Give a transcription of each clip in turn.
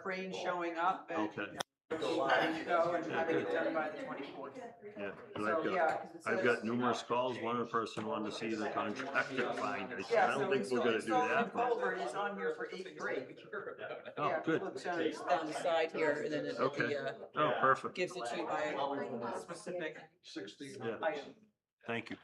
crane showing up and Okay. go and having it done by the 24th. Yeah, 'cause So, yeah, 'cause it I've says- got numerous calls. One person wanted to see the contractor find. I said, Yeah, I don't so think we're gonna do installing that. but- culvert is on here for 8/3. Oh, Yeah, good. looks on the side here, and then it Okay. Oh, perfect. gives it to you by a specific Yeah. item. Thank you.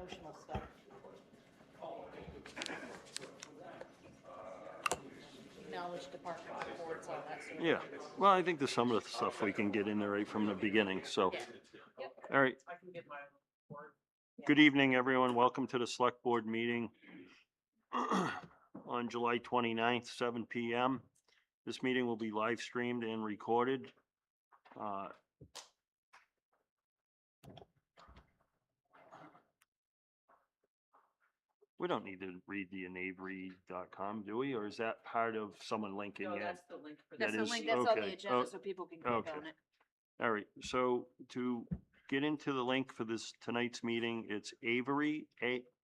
Notional stuff. Knowledge department reports, all that sort of Yeah. thing. Well, I think there's some of the stuff we can get in there right from the beginning. So, all right. I can get my report. Good evening, everyone. Welcome to the select board meeting on July 29th, 7 PM. This meeting will be live streamed and recorded. We don't need to read the inavery.com, do we? Or is that part of someone linking No, in? that's the link for That this. That's the is- link, that's on the okay. agenda, Oh, so people can click okay. on it. All right, so to get into the link for this tonight's meeting, it's Avery,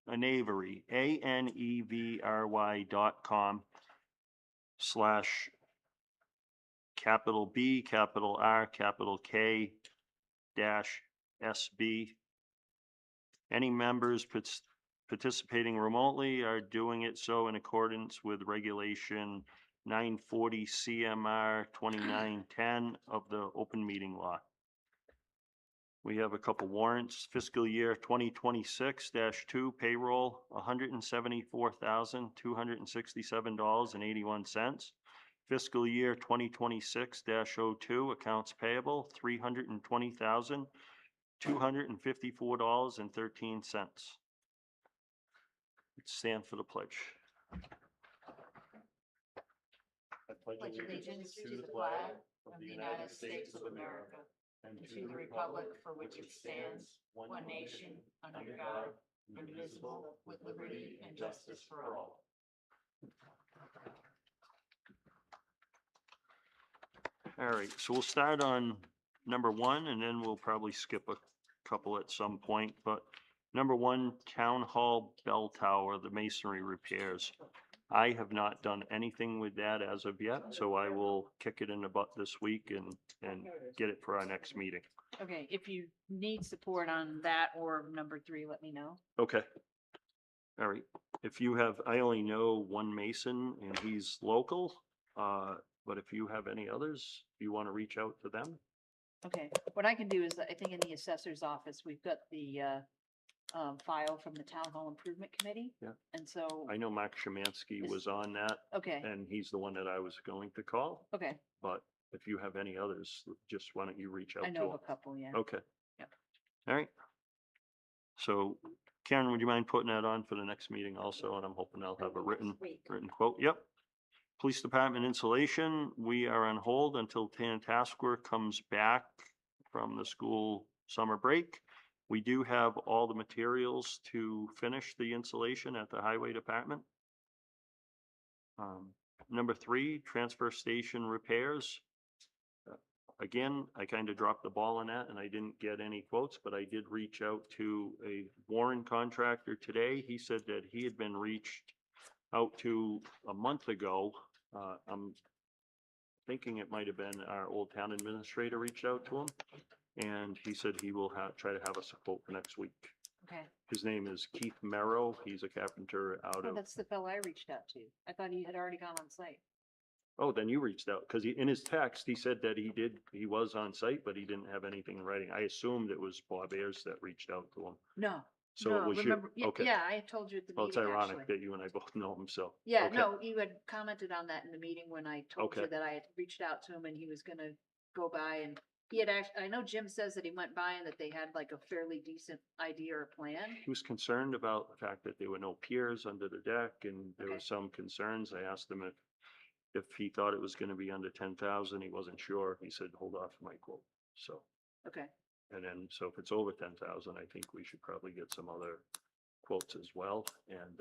Anevry, ANEVRY.com/Calendar capital B, capital R, capital K dash SB. Any members participating remotely are doing it so in accordance with regulation 940 CMR 2910 of the open meeting law. We have a couple warrants. Fiscal year 2026-2 payroll, $174,267.81. Fiscal year 2026-02 accounts payable, $320,254.13. Stand for the pledge. I pledge allegiance to the flag of the United States of America and to the republic for which it stands, one nation, under God, indivisible, with liberty and justice for all. All right, so we'll start on number one, and then we'll probably skip a couple at some point. But number one, Town Hall Bell Tower, the masonry repairs. I have not done anything with that as of yet, so I will kick it in the butt this week and get it for our next meeting. Okay, if you need support on that or number 3, let me know. Okay. All right. If you have, I only know one mason and he's local, but if you have any others, you want to reach out to them? Okay, what I can do is, I think in the assessor's office, we've got the file from the Town Hall Improvement Committee. Yeah. And so, I know Mark Shemansky was on that, okay, and he's the one that I was going to call. okay, But if you have any others, just why don't you reach out I to know them? of a couple, yeah. Okay. Yep. All right. So Karen, would you mind putting that on for the next meeting also? And I'm hoping I'll have a written quote. Yep. Police Department insulation, we are on hold until Tantascwa comes back from the school summer break. We do have all the materials to finish the insulation at the Highway Department. Number 3, transfer station repairs. Again, I kind of dropped the ball on that and I didn't get any quotes, but I did reach out to a Warren contractor today. He said that he had been reached out to a month ago. I'm thinking it might have been our old town administrator reached out to him. And he said he will try to have us a quote for next week. Okay. His name is Keith Merrow. He's a carpenter out Oh, of, that's the fellow I reached out to. I thought he had already gone on site. oh, then you reached out, because in his text, he said that he was on site, but he didn't have anything in writing. I assumed it was Bob Ayers that reached out to him. No, So no, it was you. remember, Okay. yeah, I had told you at the Well, it's meeting, ironic actually. that you and I both know him, so. Yeah, okay. no, you had commented on that in the meeting when I told you Okay. that I had reached out to him and he was gonna go by, and he had actually, I know Jim says that he went by and that they had like a fairly decent idea or plan. He was concerned about the fact that there were no piers under the deck, and there were Okay. some concerns. I asked him if he thought it was gonna be under 10,000, he wasn't sure. He said, hold off my quote. So, Okay, and then, so if it's over 10,000, I think we should probably get some other quotes as well. And,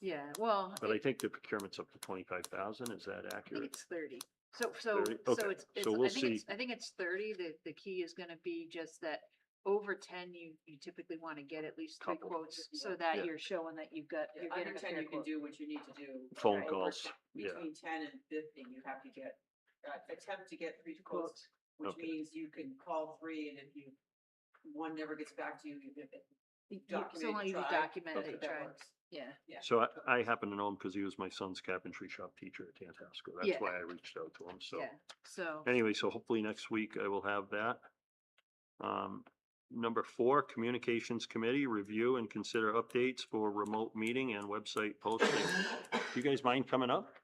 yeah, well, but I think the procurement's up to 25,000. Is that I think accurate? it's 30. So 30? Okay, so we'll see. I think it's 30. The key is gonna be just that over 10, you typically want to get at least 3 Couple. quotes so that Yeah. you're showing that you're getting Under a 10, fair you can quote. do what you need to do. Phone Over calls, 10 yeah. Between 10 and 50, you have to get, attempt to get 3 quotes, which Okay. means you can call 3, and if one never gets back to you, you So long as you try. document Okay. it, That try. works. Yeah, So I happen to know him because he was my son's carpentry shop teacher at Tantascwa. That's Yeah. why I reached out to him. So yeah, so, anyway, so hopefully next week I will have that. Number 4, Communications Committee, review and consider updates for remote meeting and website posting. Do you guys mind coming up?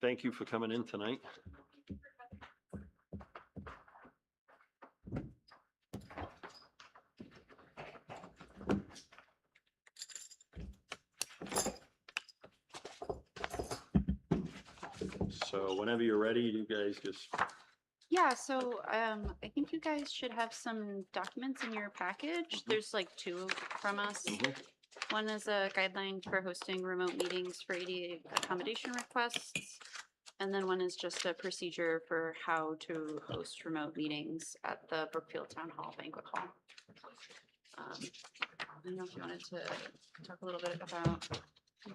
Thank you for coming in tonight. So whenever you're ready, you guys just, Yeah, so I think you guys should have some documents in your package. There's like 2 from us. Mhm. One is a guideline for hosting remote meetings for ADA accommodation requests. And then one is just a procedure for how to host remote meetings at the Brookfield Town Hall Banquet Hall. I don't know if you wanted to talk a little bit about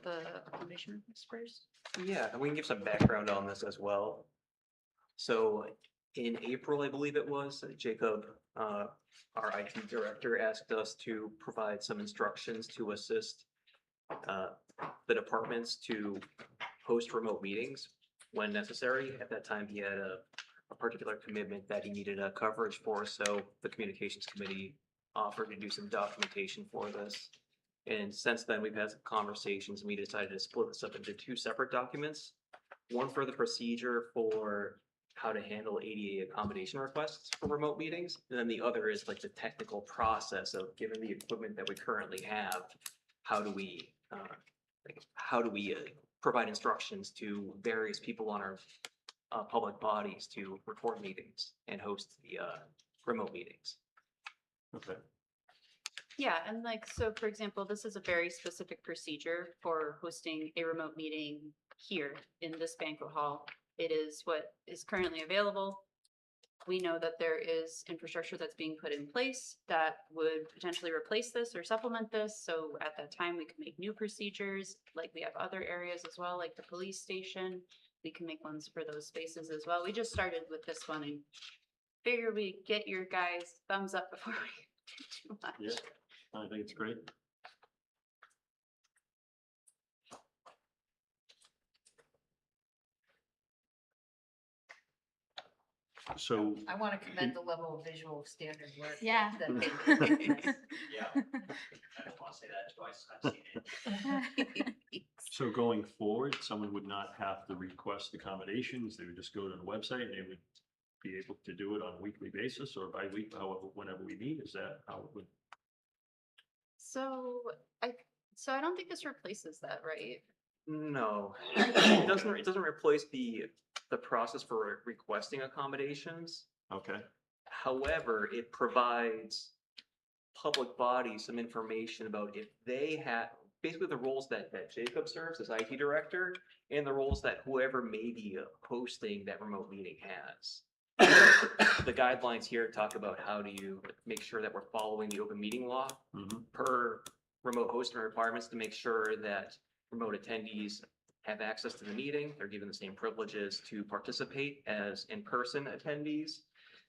the accommodation request first? Yeah, and we can give some background on this as well. So in April, I believe it was, Jacob, our IT director, asked us to provide some instructions to assist the departments to host remote meetings when necessary. At that time, he had a particular commitment that he needed a coverage for, so the communications committee offered to do some documentation for this. And since then, we've had some conversations, and we decided to split this up into two separate documents. One for the procedure for how to handle ADA accommodation requests for remote meetings, and then the other is like the technical process of, given the equipment that we currently have, how do we provide instructions to various people on our public bodies to record meetings and host the remote meetings. Okay. Yeah, and like, so for example, this is a very specific procedure for hosting a remote meeting here in this banquet hall. It is what is currently available. We know that there is infrastructure that's being put in place that would potentially replace this or supplement this. So at that time, we can make new procedures, like we have other areas as well, like the police station. We can make ones for those spaces as well. We just started with this one and figure we get your guys' thumbs up before we do too much. Yeah, I think it's great. So, I want to commend the level of visual standard work. Yeah. that they did. Yeah, I don't want to say that twice, I've seen it. so going forward, someone would not have to request accommodations. They would just go to the website and they would be able to do it on a weekly basis or bi-week, however, whenever we need. Is that how it would? So I don't think this replaces that, right? No, it doesn't replace the process for requesting accommodations. Okay, However, it provides public bodies some information about if they have, basically the roles that Jacob serves as IT director and the roles that whoever may be hosting that remote meeting has. The guidelines here talk about how do you make sure that we're following the open meeting law per remote hosting requirements to make sure that remote attendees have access to the meeting. They're given the same privileges to participate as in-person attendees.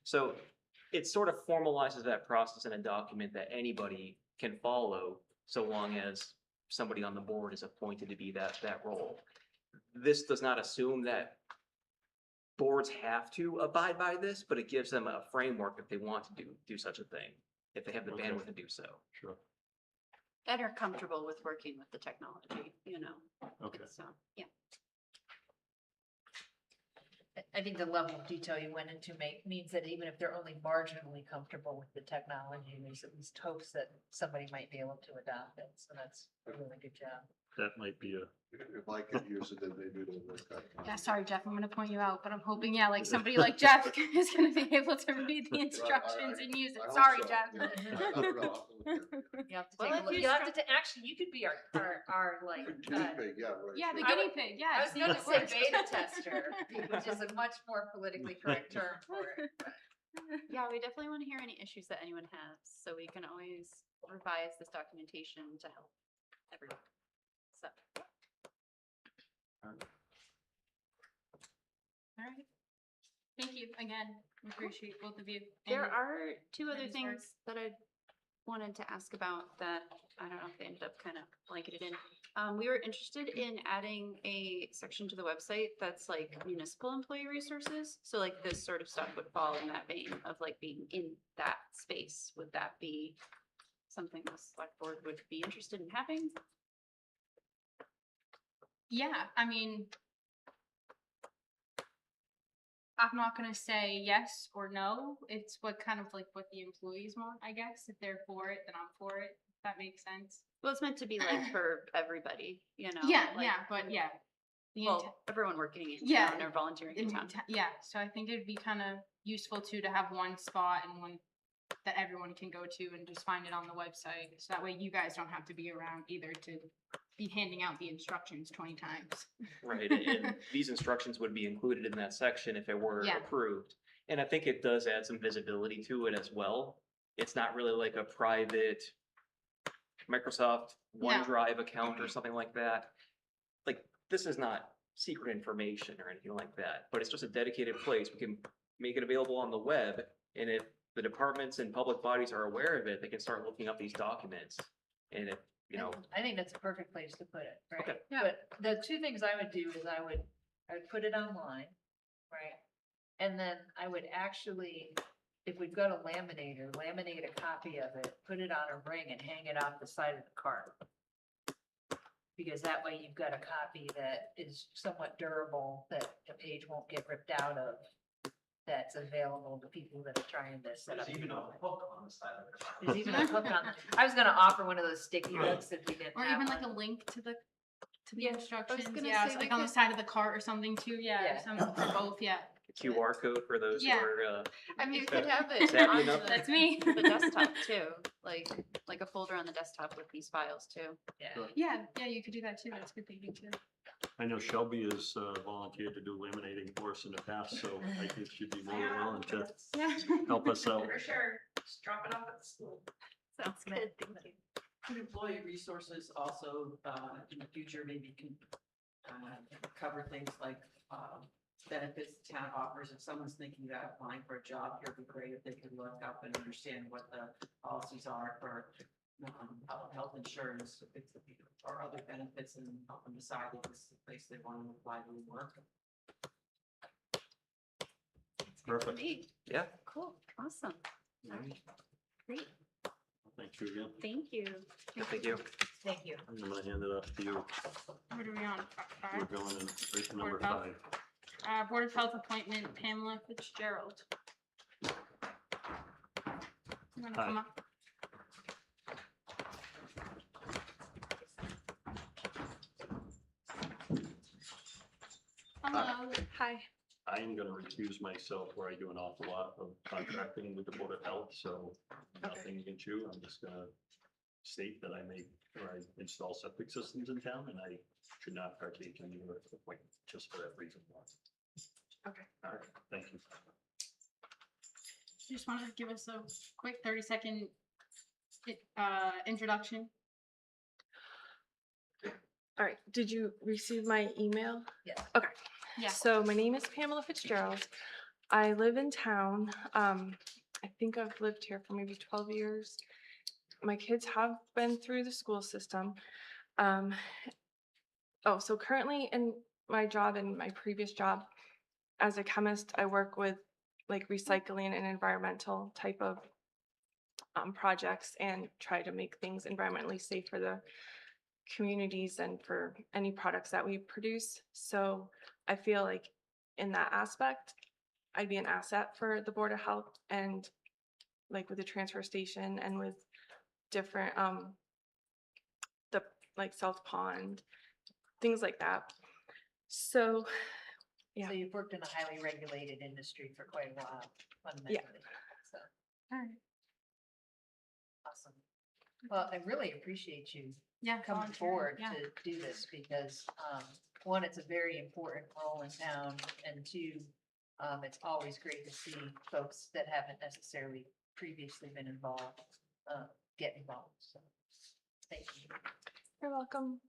So it sort of formalizes that process in a document that anybody can follow so long as somebody on the board is appointed to be that role. This does not assume that boards have to abide by this, but it gives them a framework if they want to do such a thing, if they have the Okay. bandwidth to do so. sure. And are comfortable with working with the technology, you know? Okay. So, yeah. I think the level of detail you went into means that even if they're only marginally comfortable with the technology, there's at least hopes that somebody might be able to adopt it. So that's a really good job. That might be a, If I could use it, then maybe it'll work out. Yeah, sorry, Jeff, I'm gonna point you out, but I'm hoping, yeah, like somebody like Jeff is gonna be able to read the instructions and use I it. hope Sorry, so. Jeff. Yeah. I don't know. I'll have to look at it. You have to Well, take a if look. you You have to, actually, you could be our like, Guinea pig, yeah, right. Yeah, the sure. guinea pig, yeah. I was see gonna if it say works. beta tester, which is a much more politically correct term for it. Yeah, we definitely want to hear any issues that anyone has, so we can always revise this documentation to help everyone. So. All right. Thank you again. We appreciate both of you. There And- are two other Tremendous work. things that I wanted to ask about that I don't know if they ended up kind of blanketed in. We were interested in adding a section to the website that's like municipal employee resources. So like this sort of stuff would fall in that vein of like being in that space. Would that be something the select board would be interested in having? Yeah, I mean, I'm not gonna say yes or no. It's what kind of like what the employees want, I guess. If they're for it, then I'm for it. If that makes sense. Well, it's meant to be like for everybody, you know? Yeah, like, yeah, but yeah. The Well, everyone working in Yeah, town or volunteering in town. Yeah, so I think it'd be kind of useful too to have one spot and one that everyone can go to and just find it on the website. So that way you guys don't have to be around either to be handing out the instructions 20 times. Right, and these instructions would be included in that section if it were Yeah. approved. And I think it does add some visibility to it as well. It's not really like a private Microsoft No. OneDrive account or something like that. Like, this is not secret information or anything like that, but it's just a dedicated place. We can make it available on the web, and if the departments and public bodies are aware of it, they can start looking up these documents. And if, you know, I think that's a perfect place to put it, right? Okay. Yeah. But the two things I would do is I would put it online, right? And then I would actually, if we've got a laminator, laminate a copy of it, put it on a ring and hang it off the side of the cart. Because that way you've got a copy that is somewhat durable, that the page won't get ripped out of, that's available to people that are trying to set up. hook on the side of it. There's even a hook on, I was gonna offer one of those sticky hooks if we didn't Or have even like a one. link to the Yeah, instructions, gonna yeah, say so we like on the could- side of the cart or something too, yeah, Yeah. some, for both, yeah. QR code for those who Yeah. are, I mean, we could have it Savvy on enough? That's the, me. the desktop too, like a folder on the desktop with these files too. Yeah. Yeah, yeah, you could do that too, that's good thinking too. I know Shelby has volunteered to do laminating for us in the past, so I think she'd be more than willing to Yeah. help us out. For sure, just drop it off at school. Sounds good, thank you. Employee resources also, in the future, maybe can, cover things like, benefits the town offers. If someone's thinking about applying for a job, here would be great if they could look up and understand what the policies are for, health insurance, if it's, or other benefits, and help them decide if this is the place they want to apply to work. Perfect. Neat. yeah. Cool, awesome. Great, Thank you again. thank you. Thank you. Thank you. I'm gonna hand it off to you. What are we on? We're Five? going in right to number Board of Health. 5. Board of Health appointment Pamela Fitzgerald. You wanna Hi. come up? Hello. Hi. I am gonna recuse myself where I do an awful lot of contracting with the Board of Health, so nothing against you. I'm just gonna state that I make, or I install septic systems in town, and I should not partake in your appointment just for that reason. Okay. All right, thank you. Just wanted to give us a quick 30-second introduction. All right, did you receive my email? Yes. Okay. Yeah. So my name is Pamela Fitzgerald. I live in town. I think I've lived here for maybe 12 years. My kids have been through the school system. So currently in my job and my previous job as a chemist, I work with like recycling and environmental type of projects and try to make things environmentally safe for the communities and for any products that we produce. So I feel like in that aspect, I'd be an asset for the Board of Health, and like with the transfer station and with different, the like South Pond, things like that. So, yeah. So you've worked in a highly regulated industry for quite a while, fundamentally. So, All right. awesome. Well, I really appreciate you Yeah. coming volunteering, forward yeah. to do this because, one, it's a very important role in town, and two, it's always great to see folks that haven't necessarily previously been involved, get involved, so, thank you. You're welcome.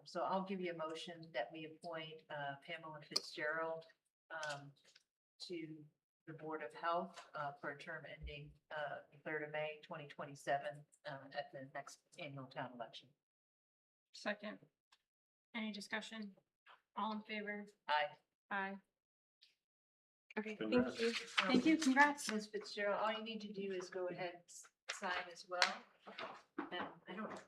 So I'll give you a motion that we appoint, Pamela Fitzgerald, to the Board of Health, for a term ending, the 3rd of May, 2027, at the next annual town election. Second. Any discussion? All in favor? Aye. Aye. Okay, Congrats. thank you. Thank you, congrats. Ms. Fitzgerald, all you need to do is go ahead and sign as well. And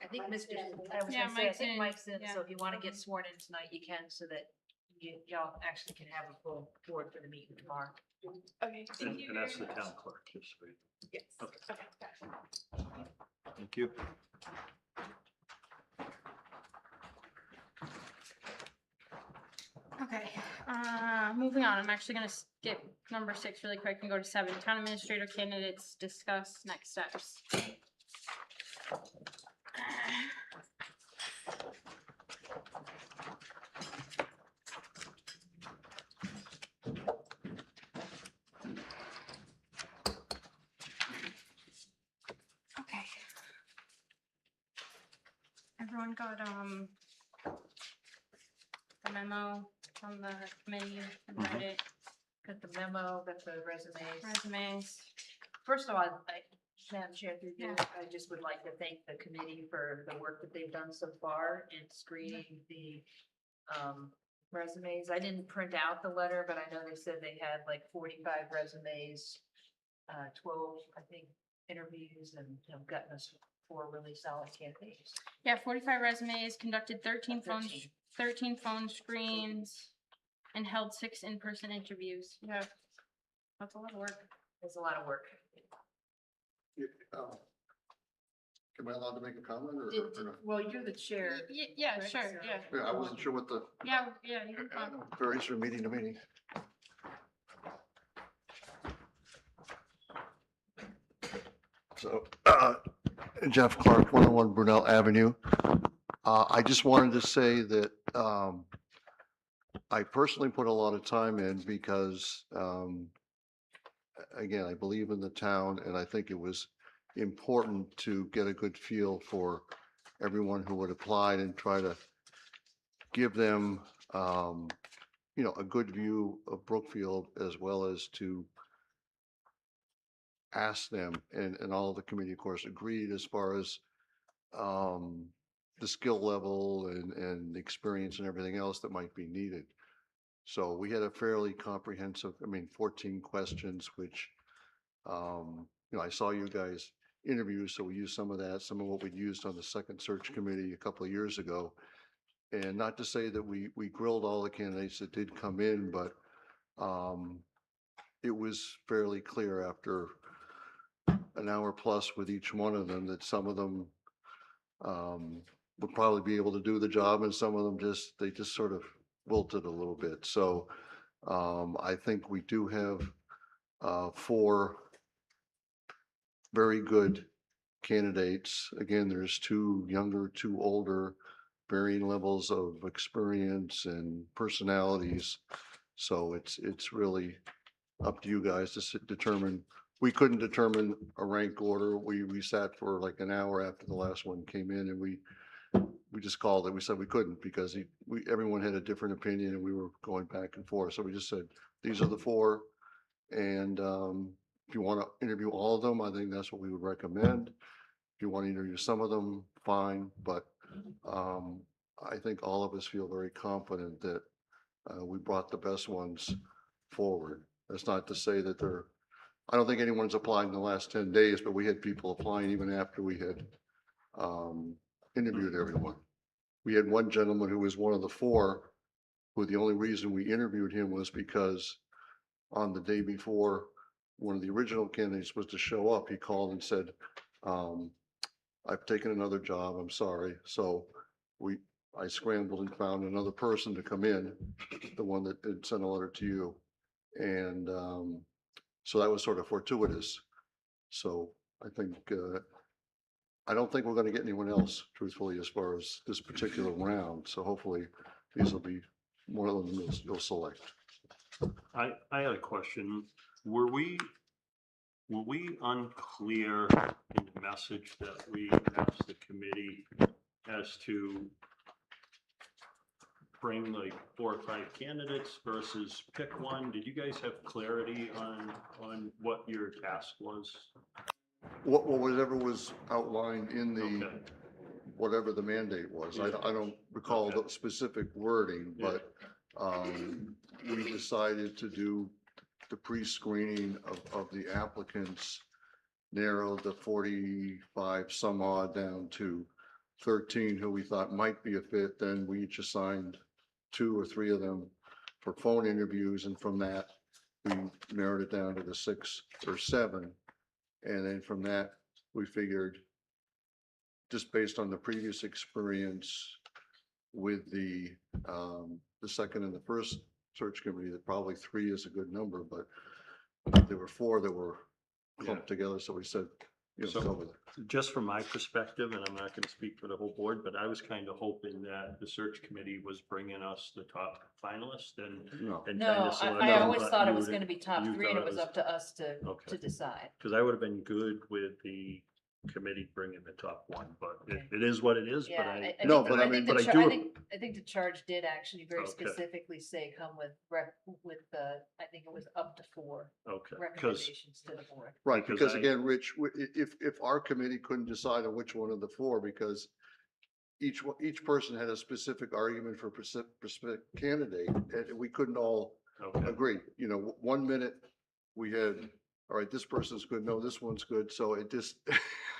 I think Mr. I was Yeah, gonna say, I Mike's think in, Mike's in, yeah. so if you wanna get sworn in tonight, you can, so that y'all actually can have a full board for the meeting tomorrow. Okay, thank you. And that's the town clerk, just so you. Yes. Okay. Okay, gotcha. Thank you. Okay, moving on, I'm actually gonna skip number 6 really quick and go to 7. Town administrator candidates, discuss next steps. Okay. everyone got, the memo from the committee and read it, Got the memo, got the resumes. resumes. First of all, Madam Chair, through you, Yeah. I just would like to thank the committee for the work that they've done so far in screening the resumes. I didn't print out the letter, but I know they said they had like 45 resumes, 12, I think, interviews, and have gotten us 4 really solid candidates. Yeah, 45 resumes, conducted 13 phone, 13. 13 phone screens, and held 6 in-person interviews. Yeah, that's a lot of work. There's a lot of work. Am I allowed to make a comment or? Well, you're the chair. Yeah, Correct, sure, so- yeah. Yeah, I wasn't sure what the, Yeah, you can talk. varies from meeting to meeting. So, Jeff Clark, 101 Brunel Avenue. I just wanted to say that I personally put a lot of time in because, again, I believe in the town, and I think it was important to get a good feel for everyone who would apply and try to give them, a good view of Brookfield, as well as to ask them, and all of the committee, of course, agreed as far as the skill level and the experience and everything else that might be needed. So we had a fairly comprehensive, 14 questions, which, I saw you guys interview, so we used some of that, some of what we'd used on the second search committee a couple of years ago. And not to say that we grilled all the candidates that did come in, but it was fairly clear after an hour plus with each one of them that some of them would probably be able to do the job, and some of them they just sort of wilted a little bit. So I think we do have 4 very good candidates. Again, there's 2 younger, 2 older, varying levels of experience and personalities. So it's really up to you guys to determine. We couldn't determine a rank order. We sat for like an hour after the last one came in, and we just called it. We said we couldn't because everyone had a different opinion, and we were going back and forth. So we just said, these are the 4. And if you want to interview all of them, I think that's what we would recommend. If you want to interview some of them, fine. But I think all of us feel very confident that we brought the best ones forward. That's not to say that I don't think anyone's applied in the last 10 days, but we had people applying even after we had interviewed everyone. We had one gentleman who was one of the 4, who the only reason we interviewed him was because on the day before one of the original candidates was to show up, he called and said, I've taken another job, I'm sorry. So I scrambled and found another person to come in, the one that did send a letter to you. And so that was sort of fortuitous. So I think, I don't think we're going to get anyone else, truthfully, as far as this particular round. So hopefully these will be more of them you'll select. I had a question. Were we unclear in the message that we asked the committee as to bring like 4 or 5 candidates versus pick one? Did you guys have clarity on what your task was? Whatever was outlined in the, Okay. whatever the mandate was. I don't recall Okay. the specific wording, Yeah. but we decided to do the pre-screening of the applicants, narrowed the 45 some odd down to 13 who we thought might be a fit. Then we each assigned 2 or 3 of them for phone interviews, and from that we narrowed it down to the 6 or 7. And then from that, we figured, just based on the previous experience with the second and the first search committee, that probably 3 is a good number, but there were 4 that were clumped together. So we said, So- go with it. Just from my perspective, and I'm not going to speak for the whole board, but I was kind of hoping that the search committee was bringing us the top finalists and No, kind No, of sort of. I always thought it you was would- gonna be top you 3, and thought it was up to us to Okay. decide. Because I would have been good with the committee bringing the top one, but it is what it is, but Yeah, I. No, think but the- I mean, think but the I char- do- I think the charge did actually very Okay. specifically say come with I think it was up to 4 Okay, because, recommendations to the board. Right, Because because I- again, Rich, if our committee couldn't decide on which one of the four, because each person had a specific argument for a specific candidate, and we couldn't all okay, agree. You know, 1 minute we had, all right, this person's good, no, this one's good, so it just.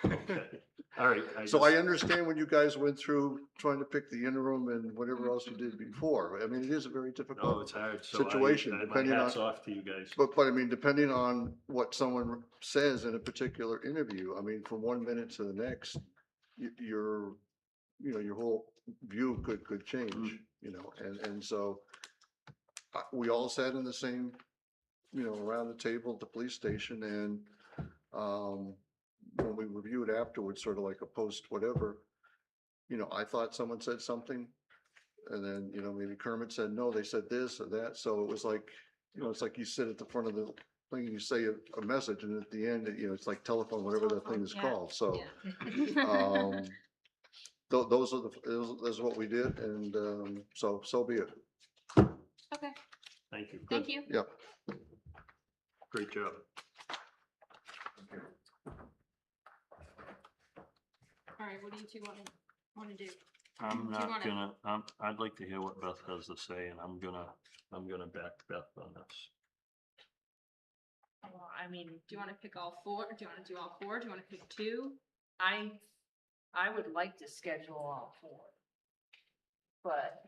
okay, all right. So I understand when you guys went through trying to pick the interim and whatever else you did before. I mean, it is a very No, difficult it's hard, so situation, my depending hat's on. off to you guys. But I mean, depending on what someone says in a particular interview, I mean, from 1 minute to the next, your whole view could change, and so we all sat in the same, around the table at the police station, and when we reviewed afterwards, sort of like a post whatever, I thought someone said something, and then, maybe Kermit said, no, they said this or that, so it was like, it's like you sit at the front of the thing, and you say a message, and at the end, it's like telephone, whatever that thing is Yeah. called, so. Yeah. Those are what we did, and, so be it. Okay, Thank you. thank you. Yep. Great job. All right, what do you two want to do? I'm Do you not wanna- gonna, I'd like to hear what Beth has to say, and I'm gonna back Beth on this. Well, I mean, Do you want to pick all 4? Do you want to do all 4? Do you want to pick 2? I would like to schedule all 4. But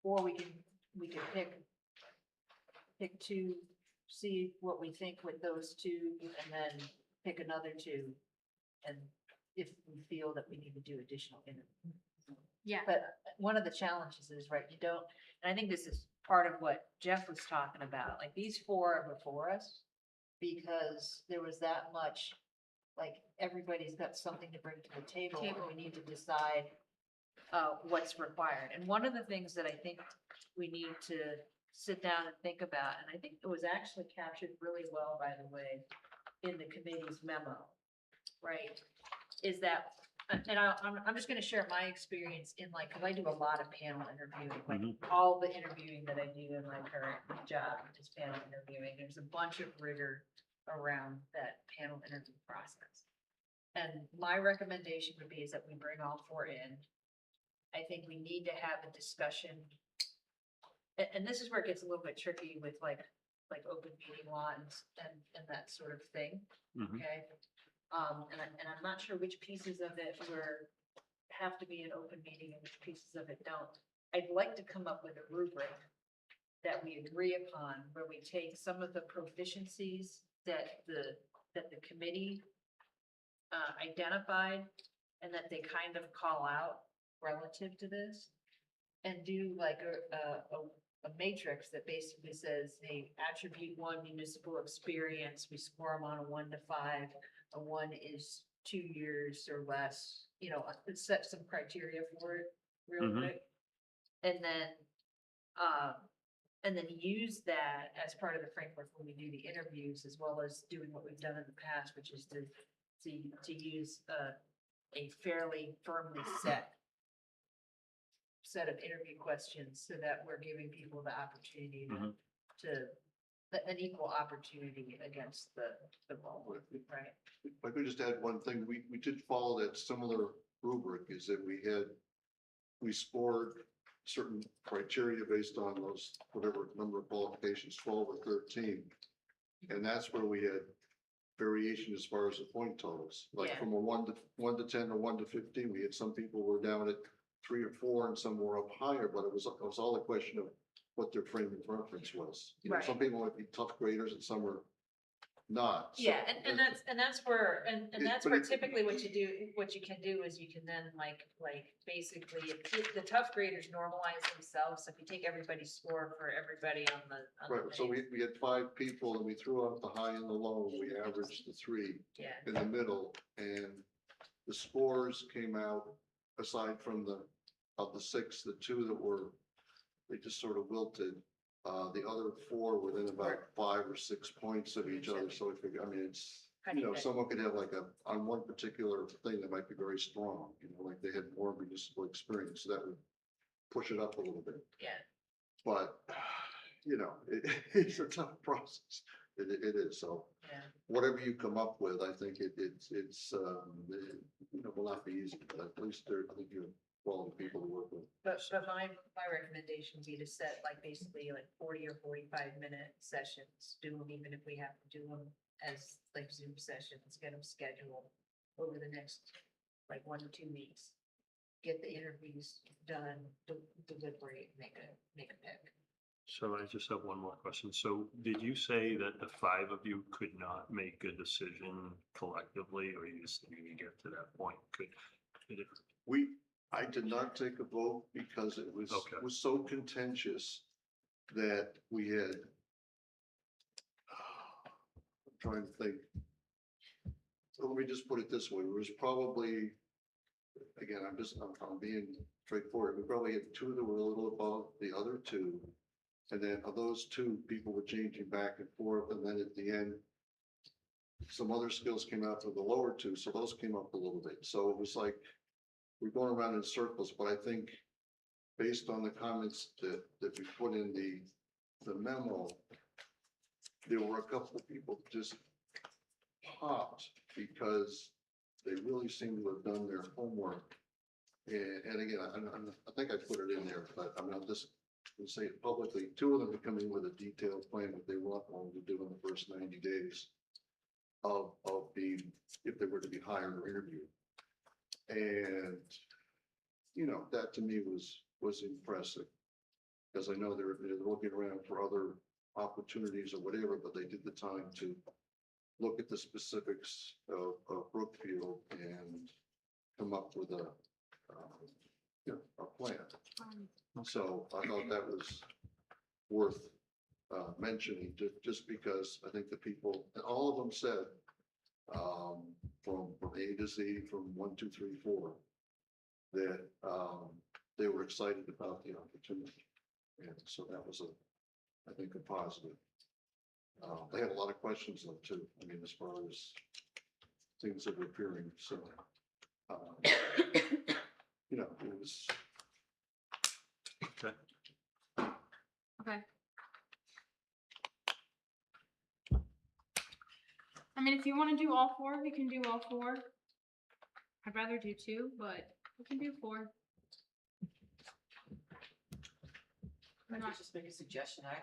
or we can pick 2, see what we think with those 2, and then pick another 2. And if we feel that we need to do additional interviews. Yeah. But one of the challenges is, right, and I think this is part of what Jeff was talking about, like these 4 are before us because there was that much, like, everybody's got something to bring to the table and we need to decide what's required. And one of the things that I think we need to sit down and think about, and I think it was actually captured really well, by the way, in the committee's memo, right? Is that, and I'm just gonna share my experience in cause I do a lot of panel interviewing, like all the interviewing that I do in my current job is panel interviewing. There's a bunch of rigor around that panel interview process. And my recommendation would be is that we bring all 4 in. I think we need to have a discussion. And this is where it gets a little bit tricky with like open meeting law and that sort of thing, Mhm. okay? And I'm not sure which pieces of it have to be an open meeting and which pieces of it don't. I'd like to come up with a rubric that we agree upon, where we take some of the proficiencies that the committee identified and that they kind of call out relative to this, and do like a matrix that basically says, hey, attribute 1, municipal experience, we score them on a 1 to 5. A 1 is 2 years or less, set some criteria for it real Mhm. quick. And then use that as part of the framework when we do the interviews, as well as doing what we've done in the past, which is to use a fairly firmly set of interview questions, so that we're giving people the opportunity Mhm. an equal opportunity against the role, right? If I could just add one thing, we did follow that similar rubric, is that we scored certain criteria based on those, whatever number of qualifications, 12 or 13. And that's where we had variation as far as the point totals, like Yeah. from a 1 to 10 or 1 to 15, we had some people were down at 3 or 4 and some were up higher, but it was all a question of what their frame of reference was. Right. Some people might be tough graders and some were not. So- Yeah, and that's where, and that's But where it- typically what you can do is you can then like basically, the tough graders normalize themselves. So if you take everybody's score for everybody on the Right, so thing, we had 5 people and we threw out the high and the low, and we averaged the 3 yeah, in the middle, and the scores came out, aside from of the 6, the 2 that they just sort of wilted. The other 4 within about 5 or 6 points of each other, so we figure, I mean, it's you know, someone could have like on one particular thing that might be very strong, you know, like they had more municipal experience, so that would push it up a little bit. Yeah. But, you know, it's a tough process. It is, so Yeah. whatever you come up with, I think it's, you know, will not be easy, but at least I think you're quality people to work with. But my recommendation would be to set like basically like 40 or 45-minute sessions, do them even if we have to do them as like Zoom sessions, get them scheduled over the next like 1 to 2 weeks. Get the interviews done, deliberate, make a pick. So I just have one more question. So did you say that the 5 of you could not make a decision collectively, or you just didn't even get to that point? Could it? I did not take a vote because it was, Okay. was so contentious that we had. I'm trying to think. So let me just put it this way, it was probably, again, I'm being straightforward, we probably had 2 that were a little above the other 2. And then of those 2, people were changing back and forth, and then at the end, some other skills came out for the lower 2, so those came up a little bit. So it was like, we're going around in circles, but I think based on the comments that we put in the memo, there were a couple of people just popped because they really seem to have done their homework. And again, I think I put it in there, but I'm not just gonna say it publicly. 2 of them are coming with a detailed plan that they want to do in the first 90 days of being, if they were to be hired or interviewed. And, you know, that to me was impressive. Because I know they're looking around for other opportunities or whatever, but they did the time to look at the specifics of Brookfield and come up with a plan. So I thought that was worth mentioning, just because I think the people, and all of them said, from A to Z, from 1, 2, 3, 4, that they were excited about the opportunity. And so that was I think a positive. They had a lot of questions though too. I mean, as far as things that were appearing, so, you know, it was. Okay. Okay. I mean, if you want to do all 4, we can do all 4. I'd rather do 2, but we can do 4. I could just make a suggestion. I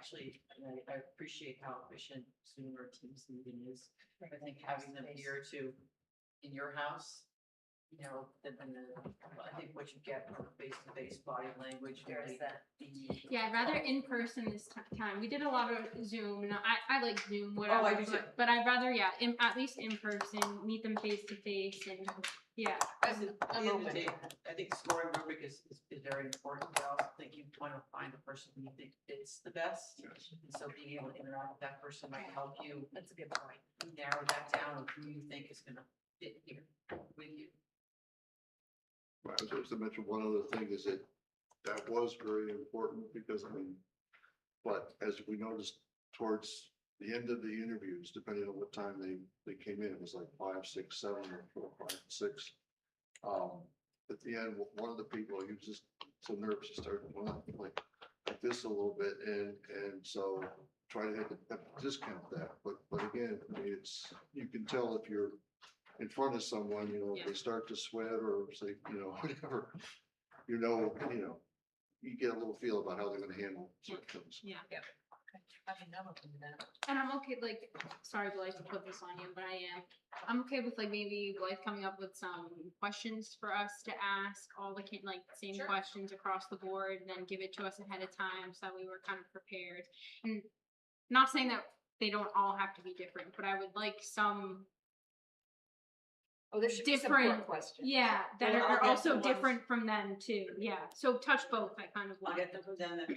appreciate how efficient Zoom or Teams meeting is. I think having them here too, in your house, you know, I think what you get from face-to-face body language. There's that. Yeah, I'd rather in person this time. We did a lot of Zoom, and I like Zoom, whatever. I do too. But I'd rather, yeah, at least in person, meet them face to face, and yeah. At the end of the day, I think scoring rubric is very important, but I also think you want to find a person who you think fits the best. And so being able to interact with that person might help you. That's a good point. Narrow that down of who you think is gonna fit here with you. I was supposed to mention one other thing is that was very important because I mean, but as we noticed towards the end of the interviews, depending on what time they came in, it was like 5, 6, 7, or 4, 5, 6. At the end, one of the people, he was just so nervous, he started going like this a little bit, and so try to have to discount that. But again, I mean, you can tell if you're in front of someone, you know, if they start to sweat or say, you know, whatever, you get a little feel about how they're gonna handle certain things. Yeah. I mean, I'm open to that. And I'm okay, like, sorry, Blythe, to put this on you, but I'm okay with like maybe Blythe coming up with some questions for us to ask, all the same Sure. questions across the board, and then give it to us ahead of time so that we were kind of prepared. And not saying that they don't all have to be different, but I would like some, Oh, there should be some Different- core questions. yeah, that Well, I'll are get also the ones- different from them too, yeah. So touch both, I kind of I'll like. get them then, if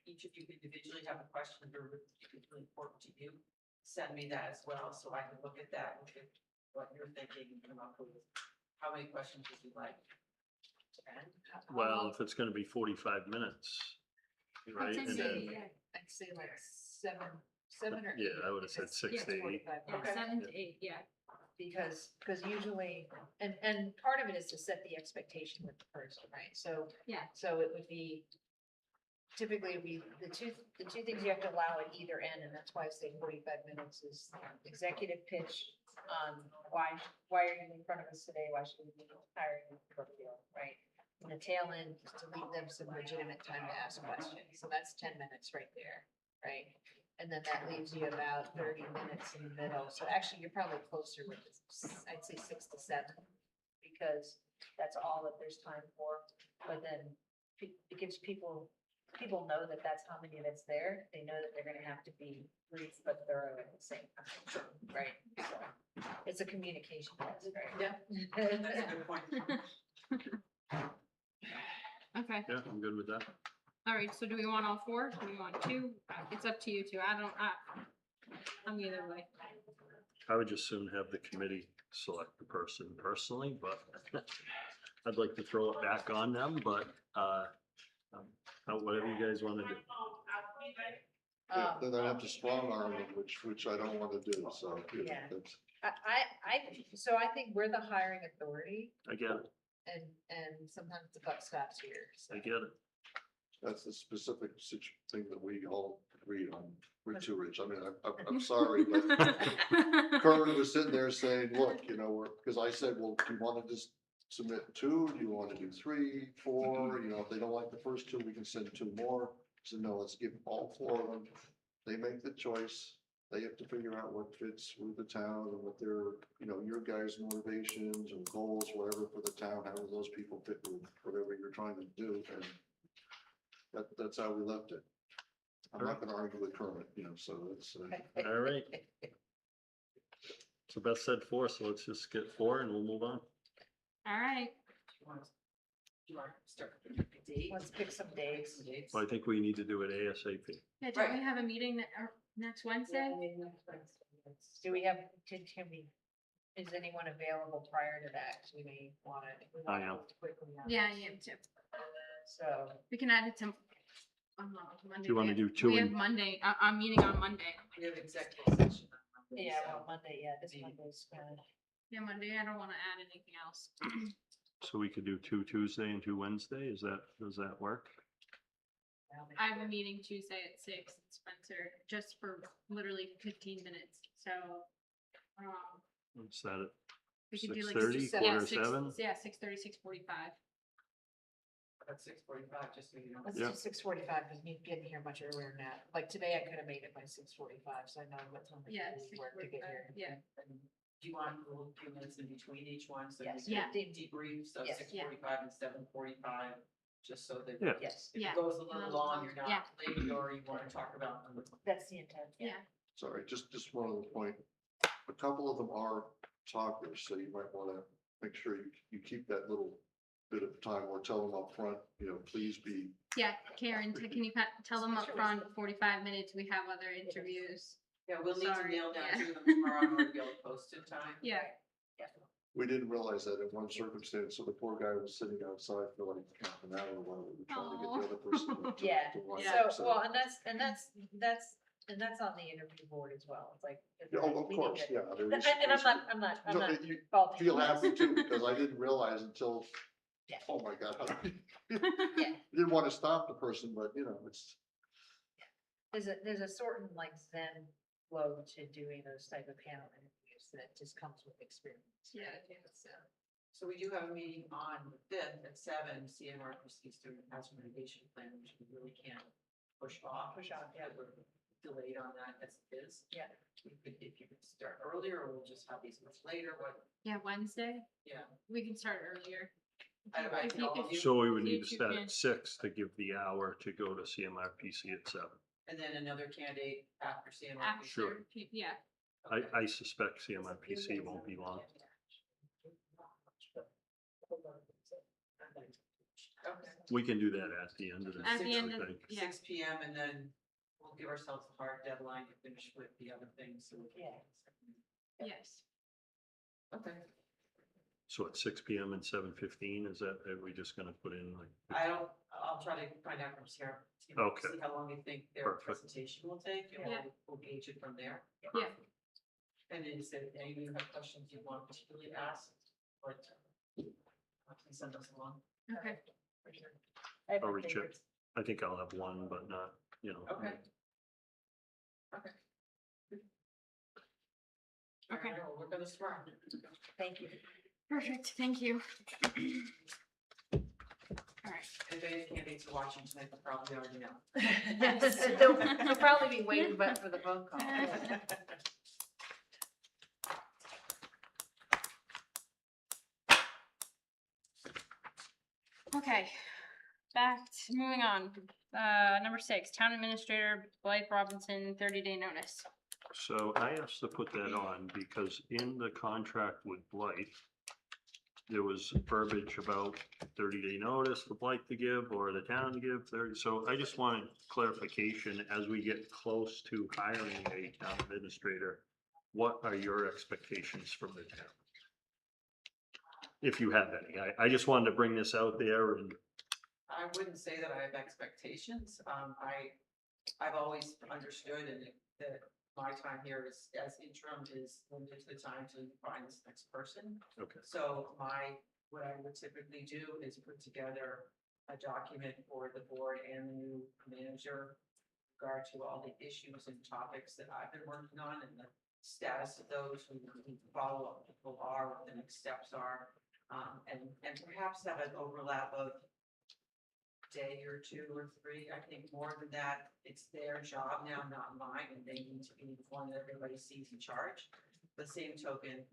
each of you individually have a question that are really important to you, send me that as well, so I can look at that, look at what you're thinking, and come up with how many questions would you like? 10? Well, if it's gonna be 45 minutes, right? I'd And say, then, yeah. I'd say like 7 7 or 8? Yeah, I would have said 6 to 8. Yeah, Okay. 7 to 8, yeah. Because usually, and part of it is to set the expectation with the person, right? So. Yeah. So it would be, typically it'd be the two things you have to allow at either end, and that's why I say 45 minutes is executive pitch on why are you in front of us today? Why should we be hiring you for Brookfield, right? And the tail end is to leave them some legitimate time to ask questions. So that's 10 minutes right there, right? And then that leaves you about 30 minutes in the middle. So actually, you're probably closer with, I'd say 6 to 7, because that's all that there's time for. But then it gives people know that that's how many minutes there. They know that they're gonna have to be brief but thorough at the same time, right? So it's a communication test, right? Yeah. That's a good point. Okay, Yeah, I'm good with that. all right, so do we want all 4? Do we want 2? It's up to you two. I'm either way. I would just soon have the committee select the person personally, but I'd like to throw it back on them, but, whatever you guys want to do. Yeah, then I have to strong arm them, which I don't want to do, so. Yeah. that's- So I think we're the hiring authority, I get it, and sometimes the buck stops here, so. I get it. That's the specific thing that we all agreed on, Rich. I mean, I'm sorry, but Carmen was sitting there saying, look, you know, because I said, well, do you want to just submit 2? Do you want to do 3, 4? You know, if they don't like the first 2, we can send 2 more. So no, let's give all 4 of them. They make the choice. They have to figure out what fits with the town and what their, you know, your guys' motivations and goals, whatever for the town, how do those people fit with whatever you're trying to do? And that's how we left it. I'm not gonna argue with Kermit, you know, so it's, All right. So Beth said 4, so let's just get 4 and we'll move on. All right, Do you want to start with a date? Let's pick some days. Some dates. Well, I think we need to do it ASAP. yeah, don't Right. we have a meeting next Wednesday? Do we have, can we, is anyone available prior to that? 'Cause we may want to. I am. Quickly on Yeah, I this. am too. So, We can add it to, Monday. Do you want to we have- do 2 We have and, Monday, I'm meeting on Monday. We have executive session on Monday. yeah, so- well, Monday, yeah, this Monday's kind of. Yeah, Monday, I don't want to add anything else. so we could do 2 Tuesday and 2 Wednesday? Does that work? I have a meeting Tuesday at 6 in Spencer, just for literally 15 minutes, so, What's that we at could do like. 6:30, yeah, quarter 6 7? Yeah, 6:30, 6:45. At 6:45, just so you know. Let's Yeah. do 6:45, because me getting here much earlier than that. Like today, I could have made it by 6:45, so I know what time I Yeah, really work to get 6:45, here. yeah. Do you want a little few minutes in between each one? So Yes. we Yeah. can debrief, so Yes. 6:45 and 7:45, just so that. Yeah. Yes, If Yeah. it goes a little long, you're Yeah. not late, or you want to talk about. that's the intent, yeah. Yeah, sorry, just one other point. A couple of them are talkers, so you might want to make sure you keep that little bit of time or tell them up front, you know, please be. yeah, Karen, can you tell them up front, 45 minutes, we have other interviews. Yeah, we'll need to Sorry, nail down yeah. to them tomorrow, and we'll be able to post in time. Yeah, We didn't realize that in one circumstance, so the poor guy was sitting outside for like half an hour while we were trying to get the other person. to- Yeah. to watch Yeah. it, So, well, and that's on the interview board as well. It's like. Yeah, oh, of we need course, to- yeah. And I'm not No, you faulting. feel happy too, because I didn't realize until, Yeah. oh my God. Yeah. Didn't want to stop the person, but you know, it's, There's a certain like zen flow to doing those type of panel interviews that just comes with experience. Yeah, right? I think So, So we do have a meeting on the 5th at 7, CMRPC's doing a hazard mitigation plan, which we really can't push off. yeah. We're delayed on that as it is. Yeah. If you could start earlier, or we'll just have these much later, what, yeah, Wednesday, yeah. we can start earlier. I If you- all if of you- you- So we would You need to two start can- at 6 to give the hour to go to CMRPC at 7. And then another candidate after CMRPC. After, yeah, I suspect CMRPC won't be long. Okay. We can do that at the end of the. At the I end of- think. yeah. 6 PM, and then we'll give ourselves a hard deadline to finish with the other things, so we can. Yeah. yes. Okay. So at 6 PM and 7:15, is that, are we just gonna put in like? I'll try to find out from Sarah. Okay. See how long you think their Perfect. presentation will take, and Yeah. we'll gauge it from there. Yeah. And then is there any of you have questions you want particularly asked, or please send us along. Okay. I'll reach out. I think I'll have one, but not, you know. Okay. Okay. Okay. All right, well, we're gonna start. Thank you. Perfect, thank you. All right. Anybody in the candidates are watching tonight, will probably already know. Yes, they'll probably be waiting but for the phone call. Okay, moving on. Number 6, Town Administrator Blythe Robinson, 30-day notice. So I asked to put that on because in the contract with Blight, there was verbiage about 30-day notice for Blight to give or the town to give 30. So I just wanted clarification as we get close to hiring a town administrator. What are your expectations from the town? If you have any, I just wanted to bring this out there and I wouldn't say that I have expectations. I've always understood and that my time here is, as interim, is limited to the time to find this next person. okay. So what I would typically do is put together a document for the board and the new manager with regard to all the issues and topics that I've been working on and the status of those, who follow-up people are, what the next steps are. And perhaps have an overlap of day or 2 or 3. I think more than that, it's their job now, not mine, and they need to be the one that everybody sees in charge. The same token,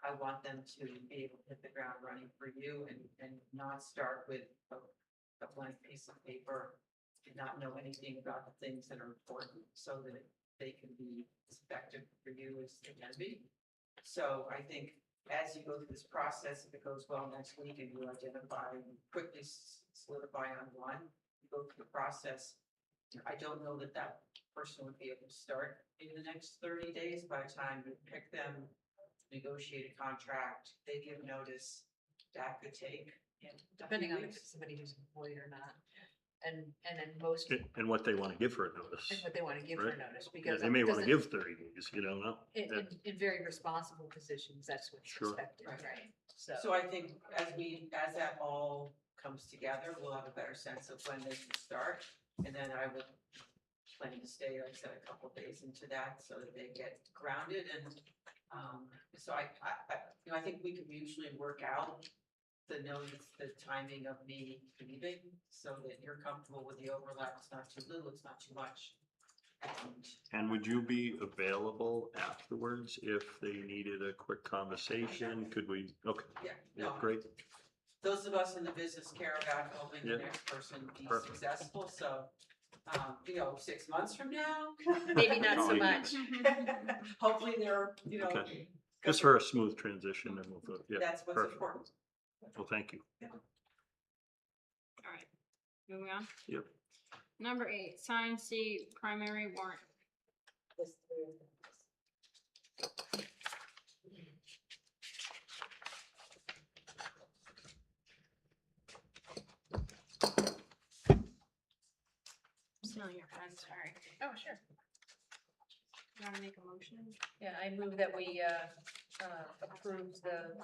I want them to be able to hit the ground running for you and not start with a blank piece of paper and not know anything about the things that are important so that they can be as effective for you as they can be. So I think as you go through this process, if it goes well next week and you identify and quickly solidify on one, you go through the process. I don't know that that person would be able to start in the next 30 days. By the time you pick them, negotiate a contract, they give notice, that could take. Depending on if it's somebody who's employed or not. And then most, And what they want to give for a notice. and what they want to give for Right. notice, Yeah, because. they may it want to doesn't- give 30 days, you don't know. In very responsible positions, that's what's Sure. expected, Right. right? So I think as that all comes together, we'll have a better sense of when they can start. And then I would plan to stay, like I said, a couple of days into that so that they get grounded. And so I think we can usually work out the timing of me leaving so that you're comfortable with the overlap. It's not too little, it's not too much. And would you be available afterwards if they needed a quick conversation? Could we, okay, Yeah, yeah, no, great. those of us in the business care about helping the Yeah. next person be Perfect. successful, so, 6 months from now. Maybe not so Oh, yeah. much. Hopefully they're, Okay. Just for a smooth transition and we'll, yeah, That's what's perfect. important. Well, thank you. All right, moving on. Yep. Number 8, sign state primary warrant. Stealing your pen, sorry. Oh, sure. You want to make a motion? Yeah, I move that we approve the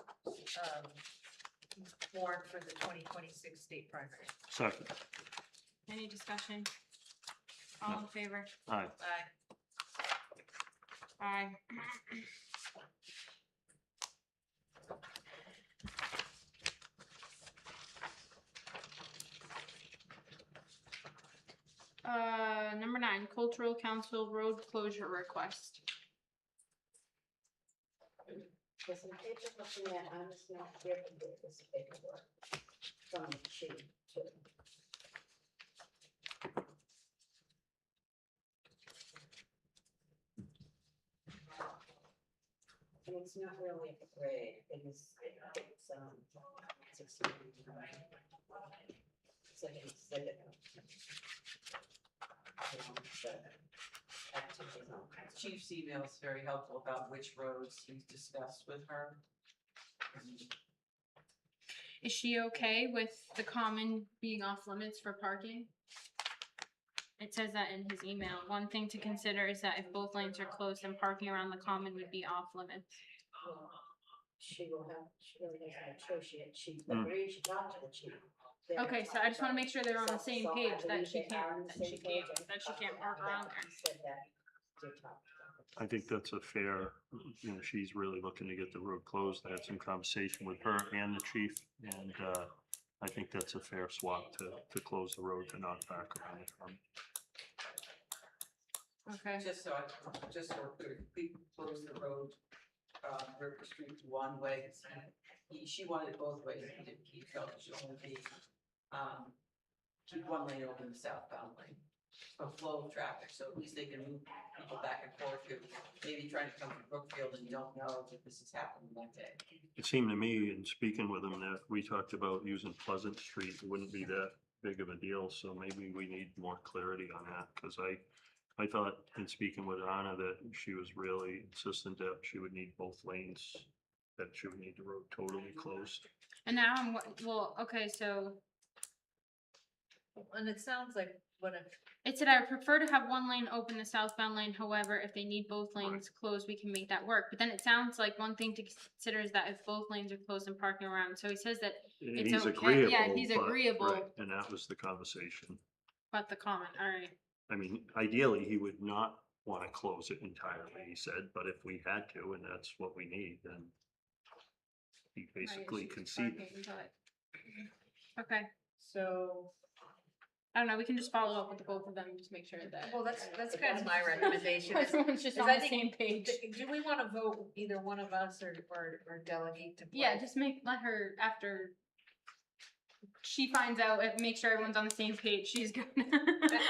warrant for the 2026 state primary. Second. Any discussion? All in favor? Aye. Aye. Number 9, Cultural Council road closure request. There's some paper looking at, I'm just not here to do this paperwork from the chief too. And it's not really a grade, it's so he said it. Activities on. Chief's email is very helpful about which roads he's discussed with her. And Is she okay with the common being off limits for parking? It says that in his email. One thing to consider is that if both lanes are closed, then parking around the common would be off limits. Well, she really has no choice yet. She Mm. agreed, she talked to the chief. They Okay, so I just wanna make sure they're on the So- same so I page, that believe she they are on can't, the that she same page, can't, and that she can't park that around he there. said that, did talk to them. I think that's a fair, she's really looking to get the road closed. I had some conversation with her and the chief, and, I think that's a fair swap to close the road to not park around the front. Okay. Just so we close the road, River Street one way, 'cause she wanted it both ways, he felt it should only be, keep one lane open, the southbound lane. A flow of traffic, so at least they can move people back and forth who maybe trying to come from Brookfield and you don't know that this is happening that day. It seemed to me, in speaking with him, that we talked about using Pleasant Street, it wouldn't be that big of a deal, so maybe we need more clarity on that, because I thought in speaking with Anna that she was really insistent that she would need both lanes, that she would need the road totally closed. And now I'm, well, okay, so And it sounds like what if, it said I would prefer to have one lane open, the southbound lane, however, if they need both lanes closed, we can make that work. But then it sounds like one thing to consider is that if both lanes are closed and parking around, so he says that it's He's okay, agreeable. yeah, he's but- agreeable. right, and that was the conversation. But the comment, alright, I mean, ideally, he would not want to close it entirely, he said, but if we had to, and that's what we need, then he basically conceded. Okay, so, I don't know, we can just follow up with the both of them, and just make sure that. well, that's kind of my recommendation. is- Everyone's just is on I the think- same page. Do we want to vote either one of us or delegate to? Yeah, both? just let her, after she finds out, make sure everyone's on the same page, she's good.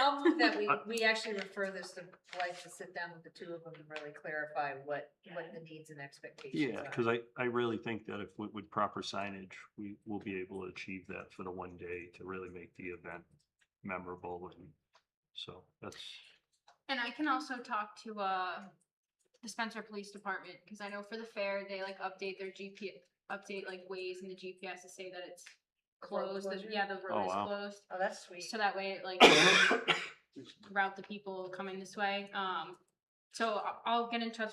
I'll move that we actually refer this to Blythe to sit down with the two of them and really clarify what the needs and expectations Yeah, are. because I really think that if with proper signage, we will be able to achieve that for the one day to really make the event memorable, and so that's, And I can also talk to the Spencer Police Department, because I know for the fair, they like update their update like ways in the GPS to say that it's closed, closure? yeah, the road Oh, is wow. closed. Oh, that's sweet. So that way it like route the people coming this way. So I'll get in touch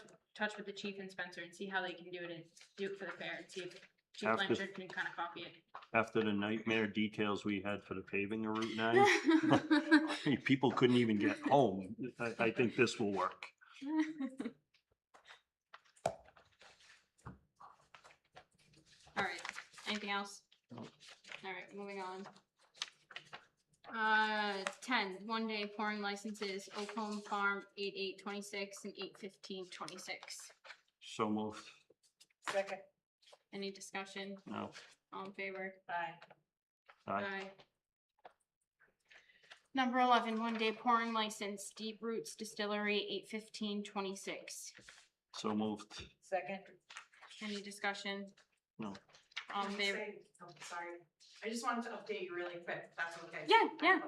with the chief and Spencer and see how they can do it and do it for the fair, and see if Chief After- Blanchard can kind of copy it. after the nightmare details we had for the paving of Route 9, people couldn't even get home. I think this will work. All right, anything else? All right, moving on. 10, one-day pouring licenses, Oakham Farm, 8/8/26 and 8/15/26. So moved. Second, Any discussion? No. All in favor? aye. Aye. Number 11, one-day pouring license, Deep Roots Distillery, 8/15/26. So moved. Second. Any discussion? No. All in favor? Oh, sorry, I just wanted to update you really quick, if that's okay. Yeah, yeah.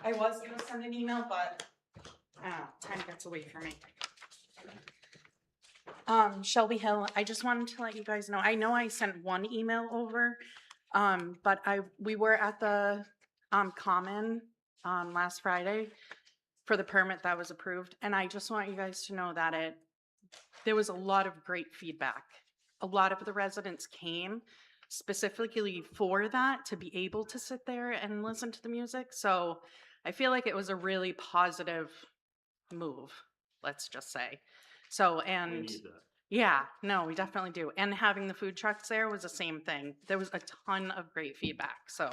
I was gonna send an email, but Time gets away from me. Shelby Hill, I just wanted to let you guys know, I know I sent one email over, but we were at the, Common, last Friday for the permit that was approved, and I just want you guys to know that there was a lot of great feedback. A lot of the residents came specifically for that, to be able to sit there and listen to the music, so I feel like it was a really positive move, let's just say. So, We and need that. yeah, no, we definitely do. And having the food trucks there was the same thing. There was a ton of great feedback. So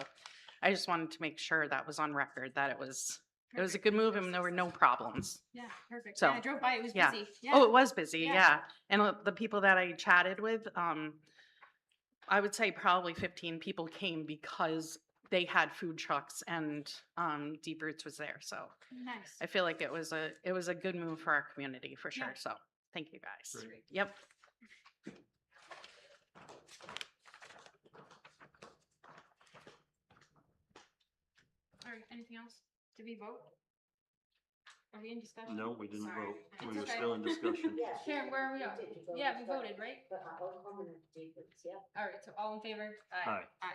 I just wanted to make sure that was on record, that it was a good move and there were no problems. Yeah, perfect. So, Yeah, I drove by, it was yeah. busy. Oh, it was busy, Yeah. yeah. And the people that I chatted with, I would say probably 15 people came because they had food trucks and Deep Roots was there. So Nice. I feel like it was a good move for our community for sure. Yeah. So thank you guys. Great. Yep. All right, anything else? Did we vote? Are we in discussion? No, we didn't Sorry. vote. It's We were okay. still in discussion. Yeah. Karen, where are we you at? did, you voted, Yeah, we but- voted, right? But all permanent difference, yeah. All right, so all in favor? Aye. Aye.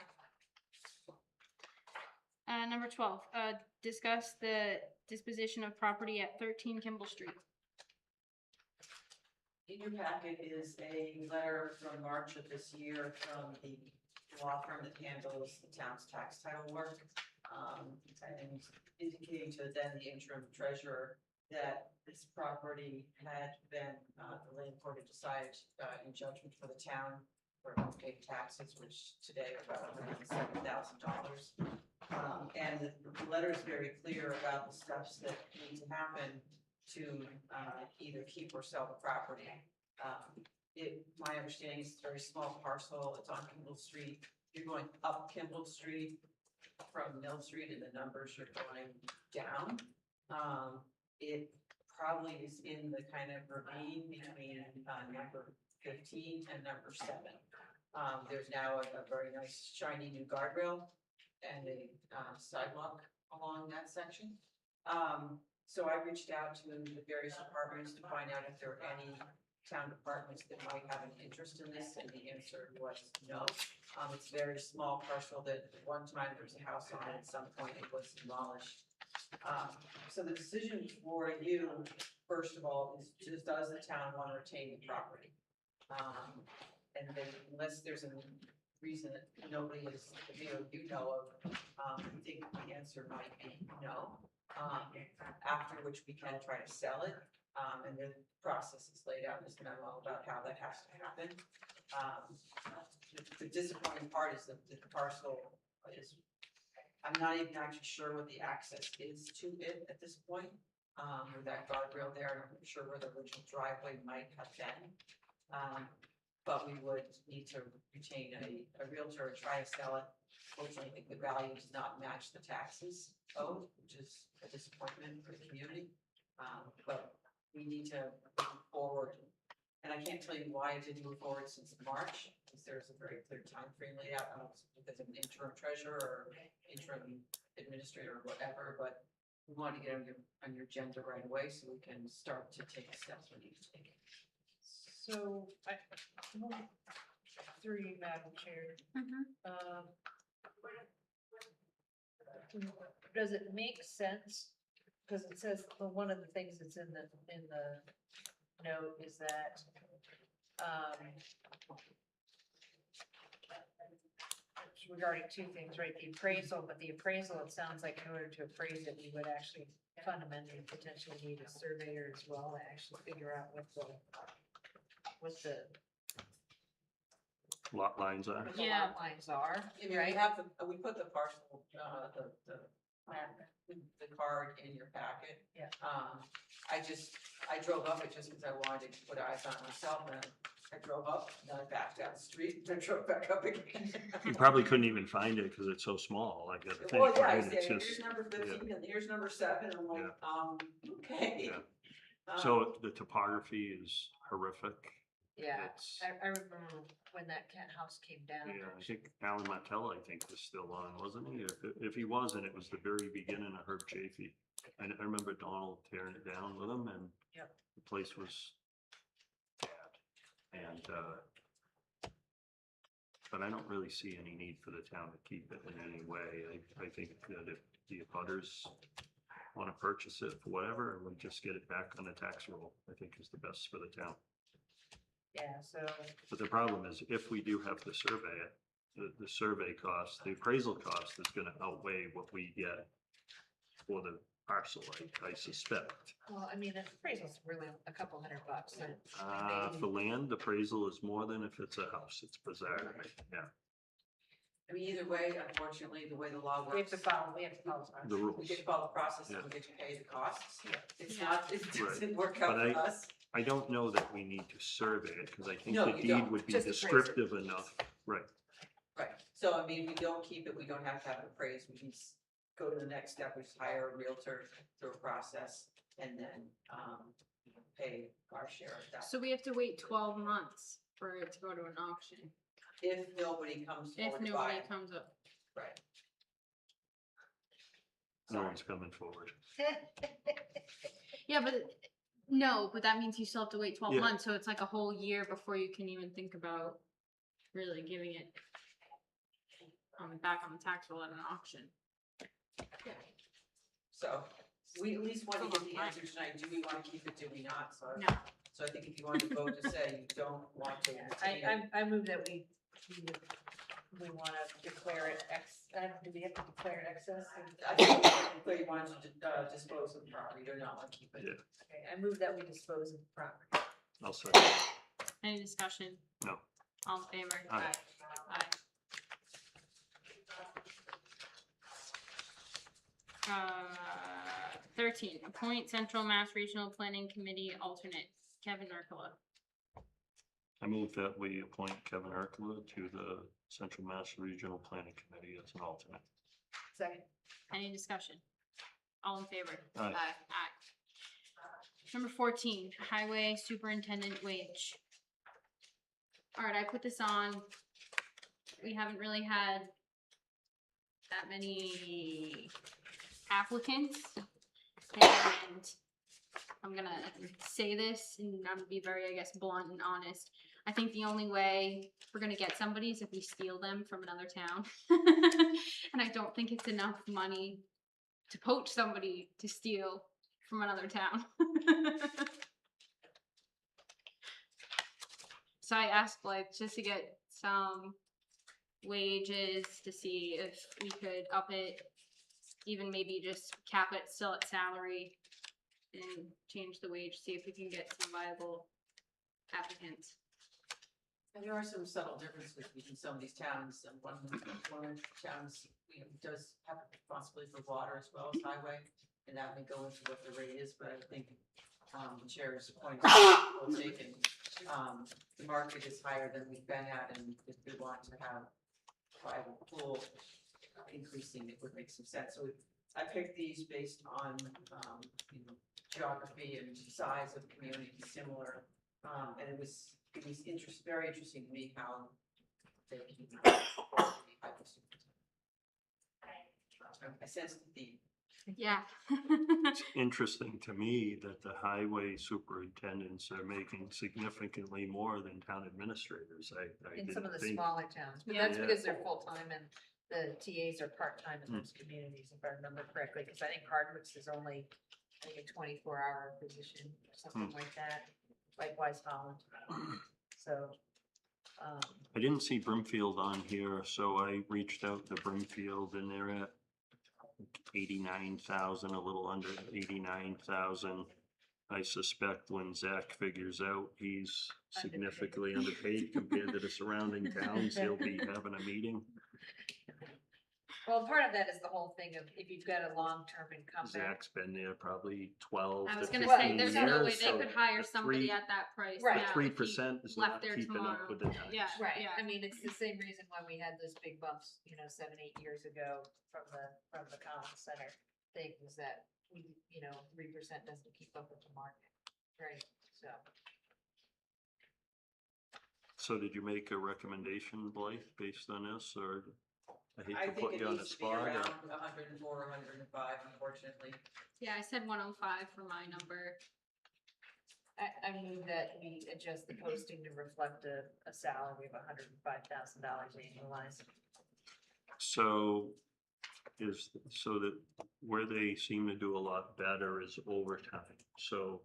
Number 12, discuss the disposition of property at 13 Kimball Street. In your packet is a letter from March of this year from the law firm that handles the town's tax title work. And indicating to then the interim treasurer that this property had been, the land court had decided, in judgment for the town for unpaid taxes, which today are about $107,000. And the letter is very clear about the steps that need to happen to, either keep or sell the property. My understanding is it's a very small parcel, it's on Kimball Street, you're going up Kimball Street from Mill Street and the numbers are going down. It probably is in the kind of ravine between, number 15 and number 7. There's now a very nice shiny new guardrail and a sidewalk along that section. So I reached out to the various departments to find out if there are any town departments that might have an interest in this, and the answer was no. It's a very small parcel that at one time there was a house on it, at some point it was demolished. So the decision for you, first of all, is just does the town want to retain the property? And then unless there's a reason that nobody is, you know of, I think the answer might be no. After which we can try to sell it. And the process is laid out in this memo about how that has to happen. The disappointing part is that the parcel is, I'm not even actually sure what the access is to it at this point. With that guardrail there, I'm not sure where the original driveway might have been. But we would need to retain a realtor and try to sell it. Fortunately, I think the value does not match the taxes owed, which is a disappointment for the community. But we need to move forward. And I can't tell you why it didn't move forward since March, because there's a very clear time frame laid out, I don't know if it's because of an interim treasurer or interim administrator or whatever, but we want to get on your agenda right away so we can start to take the steps we need to take. So, through you, Madam Chair, does it make sense? Because it says, well, one of the things that's in the note is that, it's regarding two things, right? The appraisal, but the appraisal, it sounds like in order to appraise it, we would actually fundamentally potentially need a surveyor as well to actually figure out what the Lot lines are. what the Yeah. lot lines are, I mean, right? we put the parcel, the card in your packet. Yeah. I drove up it just because I wanted to put eyes on it myself, and I drove up, and then I backed down the street, and I drove back up again. You probably couldn't even find it because it's so small, I gotta Well, think, yeah, I right? said, It's here's just, number 15, and here's number 7, I'm like, okay. Yeah. so the topography is horrific. Yeah, It's, I remember when that cat house came down. yeah, I think Alan Martell, I think, was still on, wasn't he? If he wasn't, it was the very beginning of Herb Chafee. And I remember Donald tearing it down with him, and Yep. the place was bad. And, but I don't really see any need for the town to keep it in any way. I think that if the abutters want to purchase it for whatever, and we just get it back on the tax roll, I think is the best for the town. Yeah, so, But the problem is, if we do have to survey it, the survey cost, the appraisal cost is gonna outweigh what we get for the parcel, I suspect. well, I mean, the appraisal's really a couple $100 and For land, appraisal is more than if it's a house, it's bizarre to me, yeah, I mean, either way, unfortunately, the way the law we have works. to follow the We rules. get to follow the process Yeah. and we get to pay the costs. It's Yeah. not, it doesn't work out But for us. I don't know that we need to survey it, because I think No, the you deed don't. would be Just appraise it. descriptive enough, right? Right, so I mean, if we don't keep it, we don't have to have it appraised, we can go to the next step, which is hire a realtor through a process and then, pay our share of that. So we have to wait 12 months for it to go to an auction, If nobody comes if forward to buy nobody it, comes up. right. No one's coming forward. Yeah, but no, but that means you still have to wait 12 Yeah. months, so it's like a whole year before you can even think about really giving it back on the tax roll at an auction. So we at least want to Hold get on, the what? answer tonight. Do we want to keep it? Do we not? So, No. so I think if you want to vote to say you don't want to. retain it, I move that we want to declare it do we have to declare it excess? I think you want to dispose of the property or not want to keep it. Yeah. Okay, I move that we dispose of the property. I'll say, Any discussion? no. All in favor? Aye. Aye. 13, appoint Central Mass Regional Planning Committee alternate, Kevin Merkula. I move that we appoint Kevin Erkla to the Central Mass Regional Planning Committee as an alternate. Second. Any discussion? All in favor? Aye. Aye. Number 14, highway superintendent wage. All right, I put this on. We haven't really had that many applicants. And I'm gonna say this and I'm gonna be very, I guess, blunt and honest. I think the only way we're gonna get somebody is if we steal them from another town. And I don't think it's enough money to poach somebody to steal from another town. So I asked Blythe just to get some wages to see if we could up it, even maybe just cap it still at salary and change the wage, see if we can get some viable applicants. And there are some subtle differences between some of these towns, and one of the towns, does have a responsibility for water as well as highway, and that may go into what the rate is, but I think, the chair's point is well taken. The market is higher than we've been at, and if we want to have private pool increasing, it would make some sense. So I picked these based on, geography and size of community similar, and it was very interesting to me how they came out. I sensed the theme. Yeah. It's interesting to me that the highway superintendents are making significantly more than town administrators. I In some of didn't the think. smaller towns, but Yeah. that's Yeah. because they're full-time and the TAs are part-time in those communities, if I remember correctly, because I think Hardwick's is only, I think, a 24-hour position or something like that. Likewise Holland. So, I didn't see Brookfield on here, so I reached out to Brookfield and they're at 89,000, a little under 89,000. I suspect when Zach figures out he's significantly underpaid compared to the surrounding towns, he'll be having a meeting. well, part of that is the whole thing of if you've got a long-term incumbent. Zach's been there probably 12 I to was 15 gonna years. say, there's no way they so could hire the somebody three- at that price Right. now if he 3% is left not there keeping tomorrow. up with the times. Yeah. Right, Yeah. I mean, it's the same reason why we had those big bumps, 7-8 years ago from the Collins Center thing, was that we, 3% doesn't keep up with the market, right? So did you make a recommendation, Blythe, based on this, or I hate I to think put it you on the needs to be spot? around 104, 105, unfortunately. Yeah, I said 105 for my number. I move that we adjust the posting to reflect a salary of $105,000 annualized. So that where they seem to do a lot better is overtime. So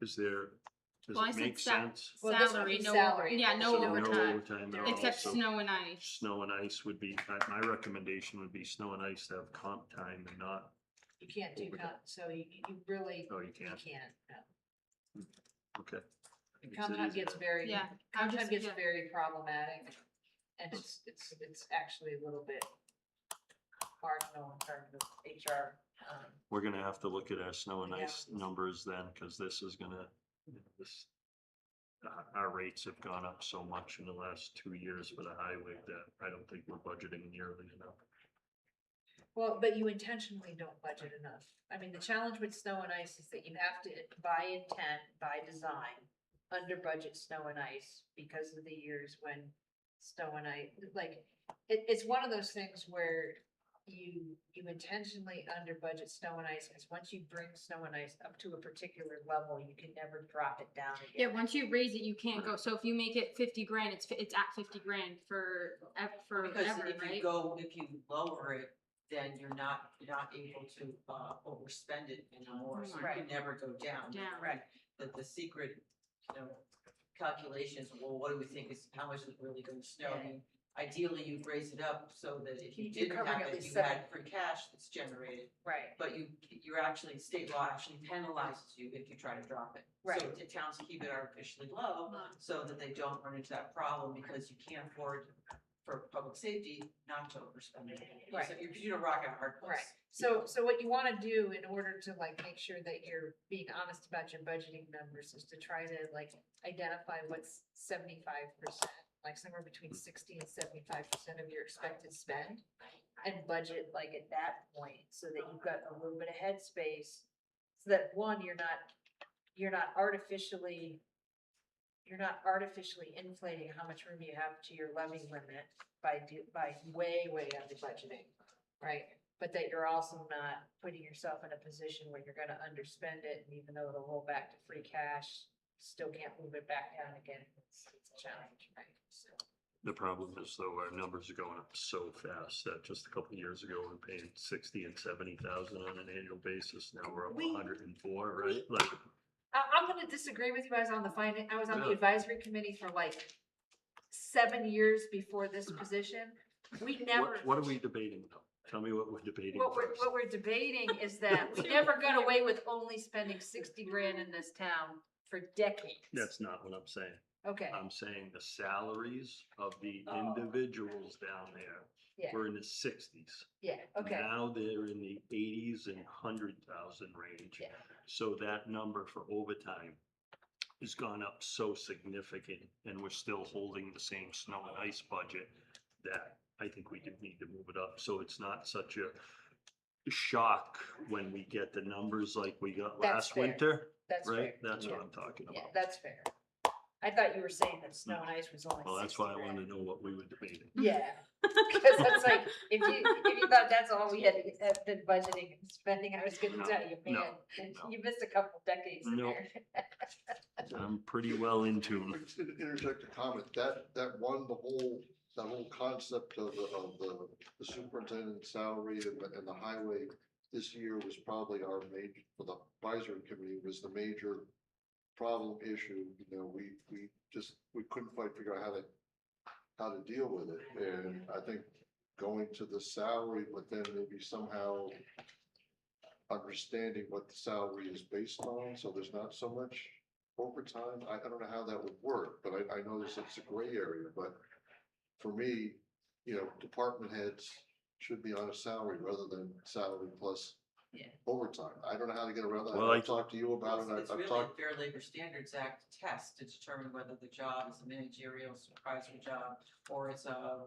does Well, I it said make sense? Well, this would salary, be no, salary. yeah, no So overtime, at all. except So snow and ice. Snow and ice would be, my recommendation would be snow and ice to have comp time and not, You can't do, so you really, oh, you you can't, can't, no. okay. Comp time gets very, Yeah, comp time gets yeah. very problematic, and it's actually a little bit marginal in terms of HR. We're gonna have to look at our snow and Yeah. ice numbers then, cause this is gonna, our rates have gone up so much in the last 2 years for the highway that I don't think we're budgeting nearly enough. Well, but you intentionally don't budget enough. I mean, the challenge with snow and ice is that you have to, by intent, by design, under budget snow and ice because of the years when snow and ice, like, it's one of those things where you intentionally under budget snow and ice, because once you bring snow and ice up to a particular level, you can never drop it down Yeah, again. once you raise it, you can't go, so if you make it 50 grand, it's at 50 grand for Because forever, if you right? if you lower it, then you're not able to, overspend it anymore, so you Right. can never go down. Down. Right. The secret, calculations, well, what do we think is, how much is really gonna snow? I mean, ideally, you'd raise it up so that if you You're didn't covering have at it, least you had free cash that's generated. Right. But you're actually, state law actually penalizes you if you try to drop it. Right. So the towns keep it artificially low so that they don't run into that problem because you can't afford for public safety not to overspend it. Right. So you're in a rock and a hard place. Right. So what you wanna do in order to like make sure that you're being honest about your budgeting numbers is to try to like identify what's 75%, like somewhere between 60 and 75% of your expected spend. And budget like at that point, so that you've got a little bit of headspace. So that one, you're not artificially inflating how much room you have to your levy limit by way under budgeting, right? But that you're also not putting yourself in a position where you're gonna underspend it, and even though it'll roll back to free cash, still can't move it back down again. It's a challenge, right? So. The problem is though, our numbers are going up so fast that just a couple of years ago, we were paying 60 and 70,000 on an annual basis. Now we're up We- 104, right? Like, I'm gonna disagree with you. I was on the Really? advisory committee for like 7 years before this position. We never. what are we debating though? Tell me what we're debating What first. we're debating is that we never got away with only spending 60 grand in this town for decades. That's not what I'm saying. Okay, I'm saying the salaries of the Oh. individuals down there yeah, were in the 60s. yeah, okay, Now they're in the 80s and 100,000 range. yeah, So that number for overtime has gone up so significant, and we're still holding the same snow and ice budget that I think we do need to move it up. So it's not such a shock when we get the numbers like we got That's last fair. winter, that's right? fair. That's Yeah. what I'm talking Yeah, about. that's fair. I thought you were saying that snow and ice was only 60 Well, that's why I grand. wanted to know what we were debating. Yeah, because that's like, if you thought that's all we had been budgeting and spending, I was gonna No, tell you, no, man, no. you missed a couple decades in No. there. I'm pretty well in tune. Just to interject a comment, that whole concept of the superintendent's salary and the highway this year was probably our major, for the advisory committee, was the major problem issue. We couldn't quite figure out how to deal with it. And I think going to the salary, but then maybe somehow understanding what the salary is based on, so there's not so much overtime. I don't know how that would work, but I know it's a gray area, but for me, department heads should be on a salary rather than salary plus Yeah. overtime. I don't know how to get around that. Well, I've talked to you about it. It's I've really a talked, Fair Labor Standards Act test to determine whether the job is a managerial supervisory job or it's a,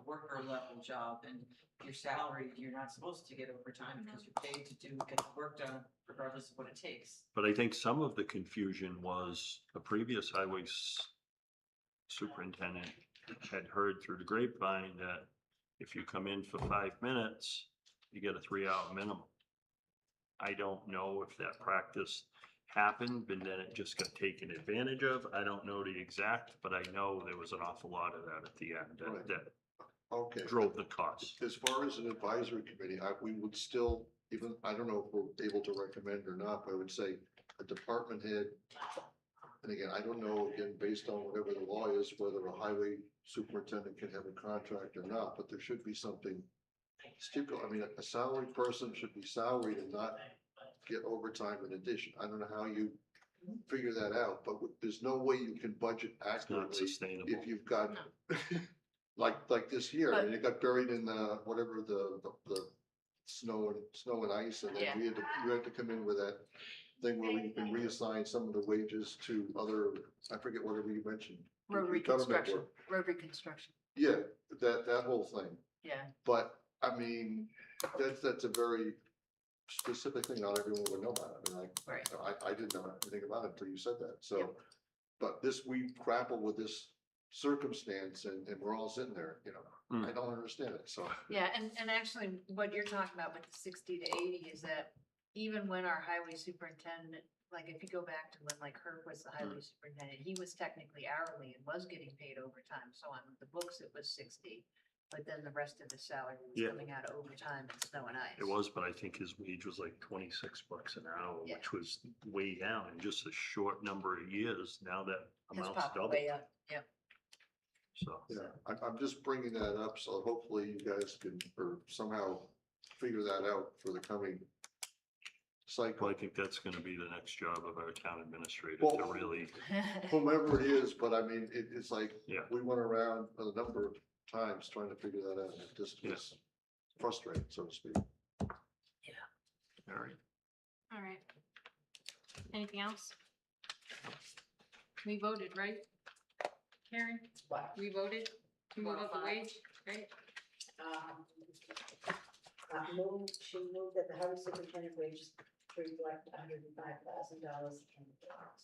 worker level job. And your salary, you're not supposed to get overtime because you're paid to get the work done regardless of what it takes. But I think some of the confusion was a previous superintendent had heard through the grapevine that if you come in for 5 minutes, you get a 3-hour minimum. I don't know if that practice happened and then it just got taken advantage of. I don't know the exact, but I know there was an awful lot of that at the end Right. that okay. drove the cost. As far as an advisory committee, we would still, even, I don't know if we're able to recommend or not, but I would say a department head. And again, I don't know, again, based on whatever the law is, whether a highway superintendent can have a contract or not, but there should be something stipulated. I mean, a salary person should be salaried and not get overtime in addition. I don't know how you figure that out, but there's no way you can budget It's not accurately sustainable. if you've got, like this year, I mean, it got buried in the, whatever the snow and ice, and then Yeah. you had to come in with that thing where you can reassign some of the wages to other, I forget whatever you mentioned. Road government reconstruction, work. road reconstruction, Yeah, that whole thing, yeah. but, I mean, that's a very specific thing, not everyone would know about it, I mean, Right. I didn't know anything about it until you said that, Yep. so. But we grapple with this circumstance and we're all sitting there, you know, I don't understand it, so. Yeah, and actually, what you're talking about with the 60 to 80 is that even when our highway superintendent, like if you go back to when like Herb was the highway superintendent, he was technically hourly and was getting paid overtime. So on the books, it was 60. But then the rest of his salary was Yeah. coming out of overtime and snow and ice. It was, but I think his wage was like 26 bucks an hour, Yeah. which was way down in just a short number of years. Now that His amount's popped doubled. way up, yeah. So, Yeah, I'm just bringing that up, so hopefully you guys can, or somehow figure that out for the coming cycle. well, I think that's gonna be the next job of our town administrator Well- to really, Whomever it is, but I mean, it's like, Yeah. we went around a number of times trying to figure that out, and it just Yeah. was frustrating, so to speak. all right. All right. Anything else? We voted, right? Karen, What? we voted to move up the 105. wage, right? She moved that the highway superintendent wages to reflect $105,000 in.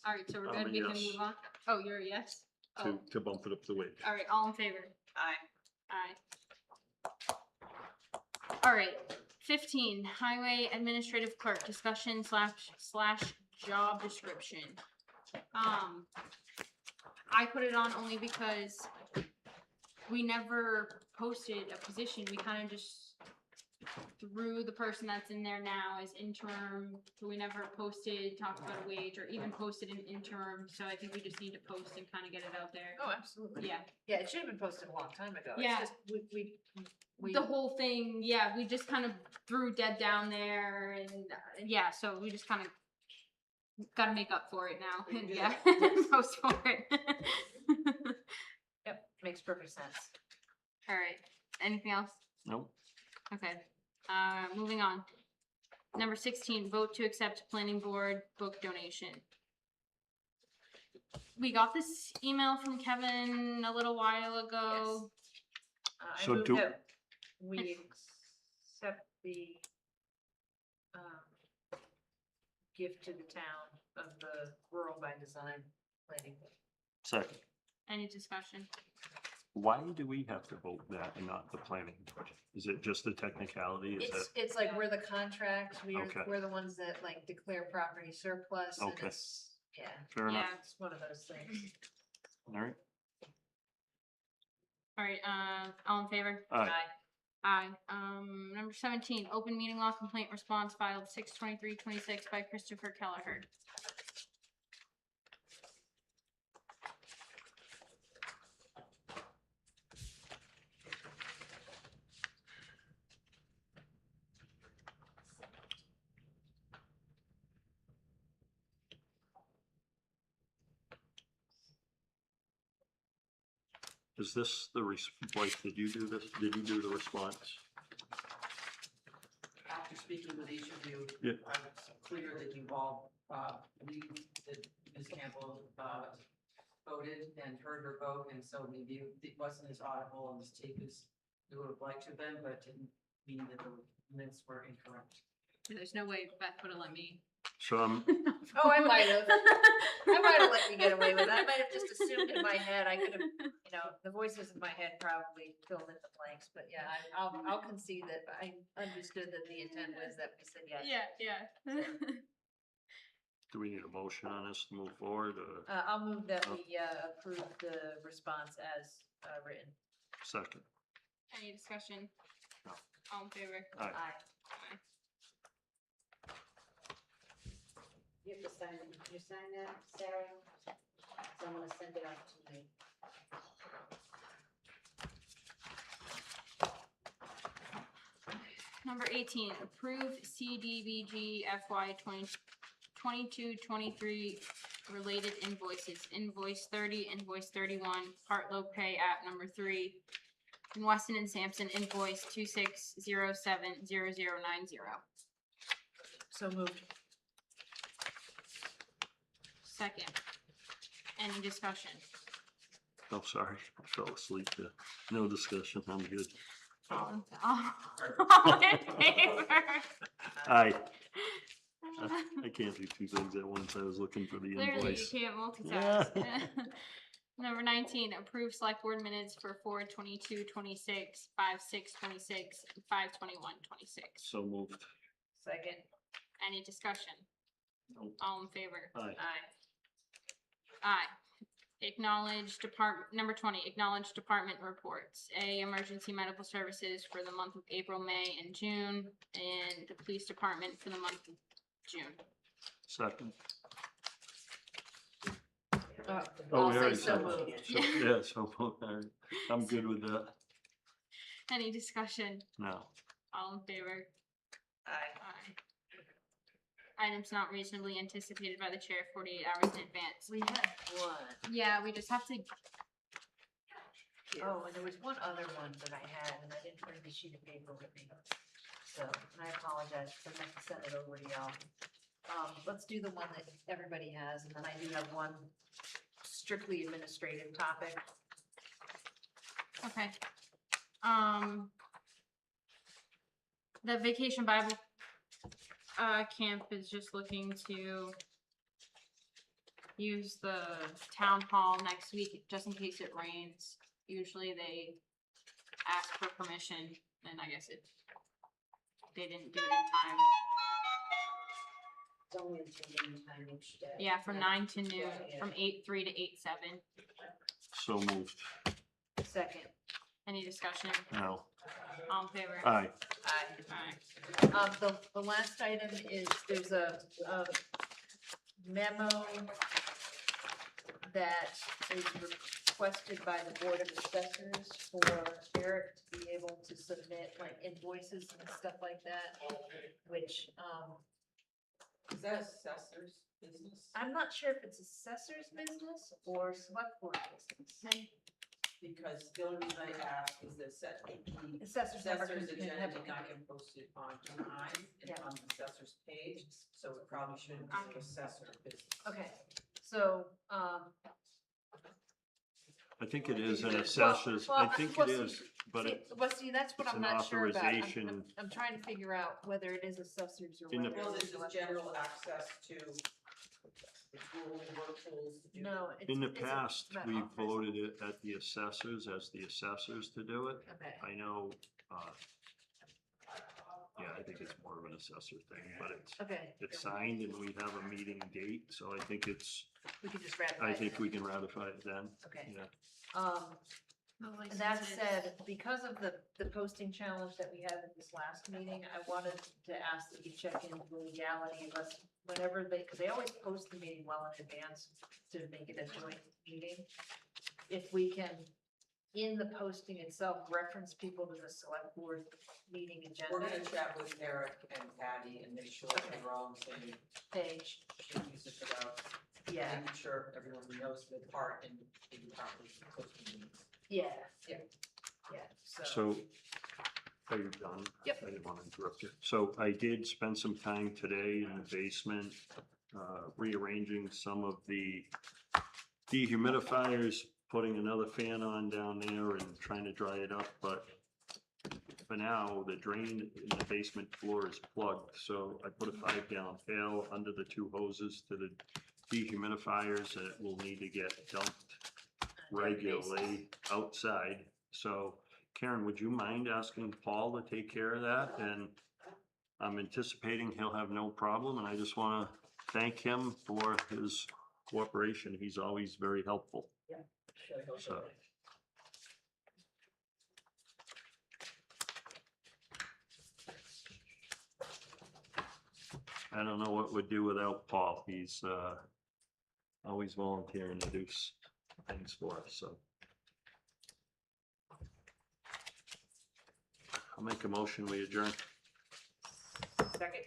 All right, so we're I'm good, a we can yes. move on. Oh, you're a yes? Oh, To bump it up the wage. all right, all in favor? Aye. Aye. All right, 15, highway administrative clerk, discussion slash job description. I put it on only because we never posted a position, we kind of just threw the person that's in there now as interim, so we never posted, talked about a wage, or even posted an interim, so I think we just need to post and kind of get it out there. Oh, absolutely. Yeah. Yeah, it should have been posted a long time ago. It's Yeah. just we The whole thing, yeah, we just kind of threw dead down there and, yeah, so we just kind of gotta make up for it now, We can do yeah, that. post for it. Yep, makes perfect sense. All right, anything else? Nope. Okay, moving on. Number 16, vote to accept planning board book donation. We got this email from Kevin a little while ago. I So move do- that we accept the gift to the town of the Rural by Design planning. Second, Any discussion? why do we have to vote that and not the planning board? Is it just a technicality? Is that, It's like we're the contracts, Okay. we're the ones that like declare property surplus and Okay. it's, yeah, fair enough? Yeah. it's one of those things. All right. All right, all in favor? Aye. Aye. Number 17, open meeting law complaint response filed 6/23/26 by Christopher Kelleher. Is this the, Blake, did you do this? Did you do the response? After speaking with each of you, Yeah. I was clear that you all, believed that Ms. Campbell, voted and heard her vote, and so maybe it wasn't as audible and as tape as we would have liked to have been, but didn't mean that the minutes were incorrect. There's no way Beth would have let me. So I'm, Oh, I might have. I might have let you get away with it. I might have just assumed in my head, I could have, you know, the voices in my head probably filled in the blanks, but yeah, I'll concede that I understood that the intent was that we said yes. Yeah. do we need a motion on this to move forward or I'll move that we approve the response as written. second? Any discussion? No. All in favor? Aye. Aye. You have to sign it. Did you sign that, Sarah? So I'm gonna send it out to me. Number 18, approve CDBG FY 22-23 related invoices. Invoice 30, invoice 31, part low pay at number 3. And Weston and Sampson invoice 26070090. So moved. Second. Any discussion? Oh, sorry, I fell asleep there. No discussion, I'm good. All in favor? Aye. I can't do two things at once. I was looking for the Clearly, you invoice. can't multitask. Number 19, approve select board minutes for 4/22/26, 5/6/26, and 5/21/26. So moved. Second. Any discussion? Nope. All in favor? Aye. Aye. Acknowledge number 20, acknowledge department reports. A, emergency medical services for the month of April, May, and June, and the police department for the month of June. Second. Oh, Oh, I'll we say already so said moved. that. So- Yeah, so moved. All right. I'm good with that. Any discussion? No. All in favor? Aye. Aye. Items not reasonably anticipated by the chair 48 hours in advance. We had one. Yeah, we just have to, Oh, and there was one other one that I had, and I didn't bring the sheet of paper with me. So, and I apologize, because I meant to send it over to y'all. Let's do the one that everybody has, and then I do have one strictly administrative topic. okay. The Vacation Bible camp is just looking to use the town hall next week, just in case it rains. Usually they ask for permission, and I guess they didn't do it in time. It's only until noon time each day. Yeah, from 9 to noon, Yeah. from 8/3 to 8/7. So moved. Second. Any discussion? No. All in favor? Aye. Aye. The last item is, there's a memo that is requested by the Board of Assessors for Eric to be able to submit like invoices and stuff like that, which, Is that assessor's business? I'm not sure if it's assessor's business or select board business. Because the only reason I ask is that the Assessors never assessor's can agenda have- did not get posted on time and Yeah. on the assessor's page, so it probably shouldn't be assessor business. Okay, so, I think it is an assessors. I think it is, but it, see, that's what it's I'm an not sure about. authorization. I'm trying to figure out whether it is assessors or In the- whether Well, it's this is select- general access to the tool and work tools to do. No. in the it's past, not we authorized. voted it at the assessors as the assessors to do it. Okay, I know, yeah, I think it's more of an assessor thing, but okay, it's signed and we have a meeting date, so I think we can just ratify I it think then. we can ratify it then. Okay, Yeah. and that said, because of the posting challenge that we had at this last meeting, I wanted to ask that you check into the legality of us whenever because they always post the meeting well in advance to make it a joint meeting. If we can, in the posting itself, reference people to the select board meeting We're agenda gonna chat with Eric and Patty and make sure we're all on the same page. page about Yeah, making sure everyone knows the part and being properly posting meetings. yeah. Yeah. Yeah, So, are you done? Yep. I didn't want to interrupt you. So I did spend some time today in the basement, rearranging some of the dehumidifiers, putting another fan on down there and trying to dry it up, but for now, the drain in the basement floor is plugged, so I put a 5-gallon pail under the 2 hoses to the dehumidifiers, and it will need to get dumped regularly outside. So Karen, would you mind asking Paul to take care of that? And I'm anticipating he'll have no problem, and I just want to thank him for his cooperation. He's always very helpful. So, I don't know what we'd do without Paul. He's always volunteering to do things for us, so. I'll make a motion, we adjourn. Second.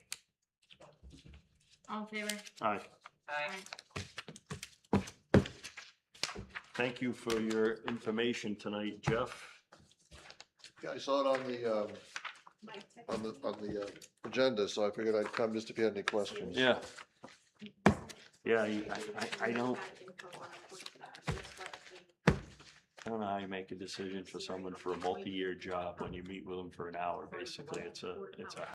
All in favor? Aye. Aye. Thank you for your information tonight, Jeff. Yeah, I saw it on the agenda, so I figured I'd come just if you had any questions. Yeah. Yeah, I don't know how you make a decision for someone for a multi-year job when you meet with them for an hour, basically. It's a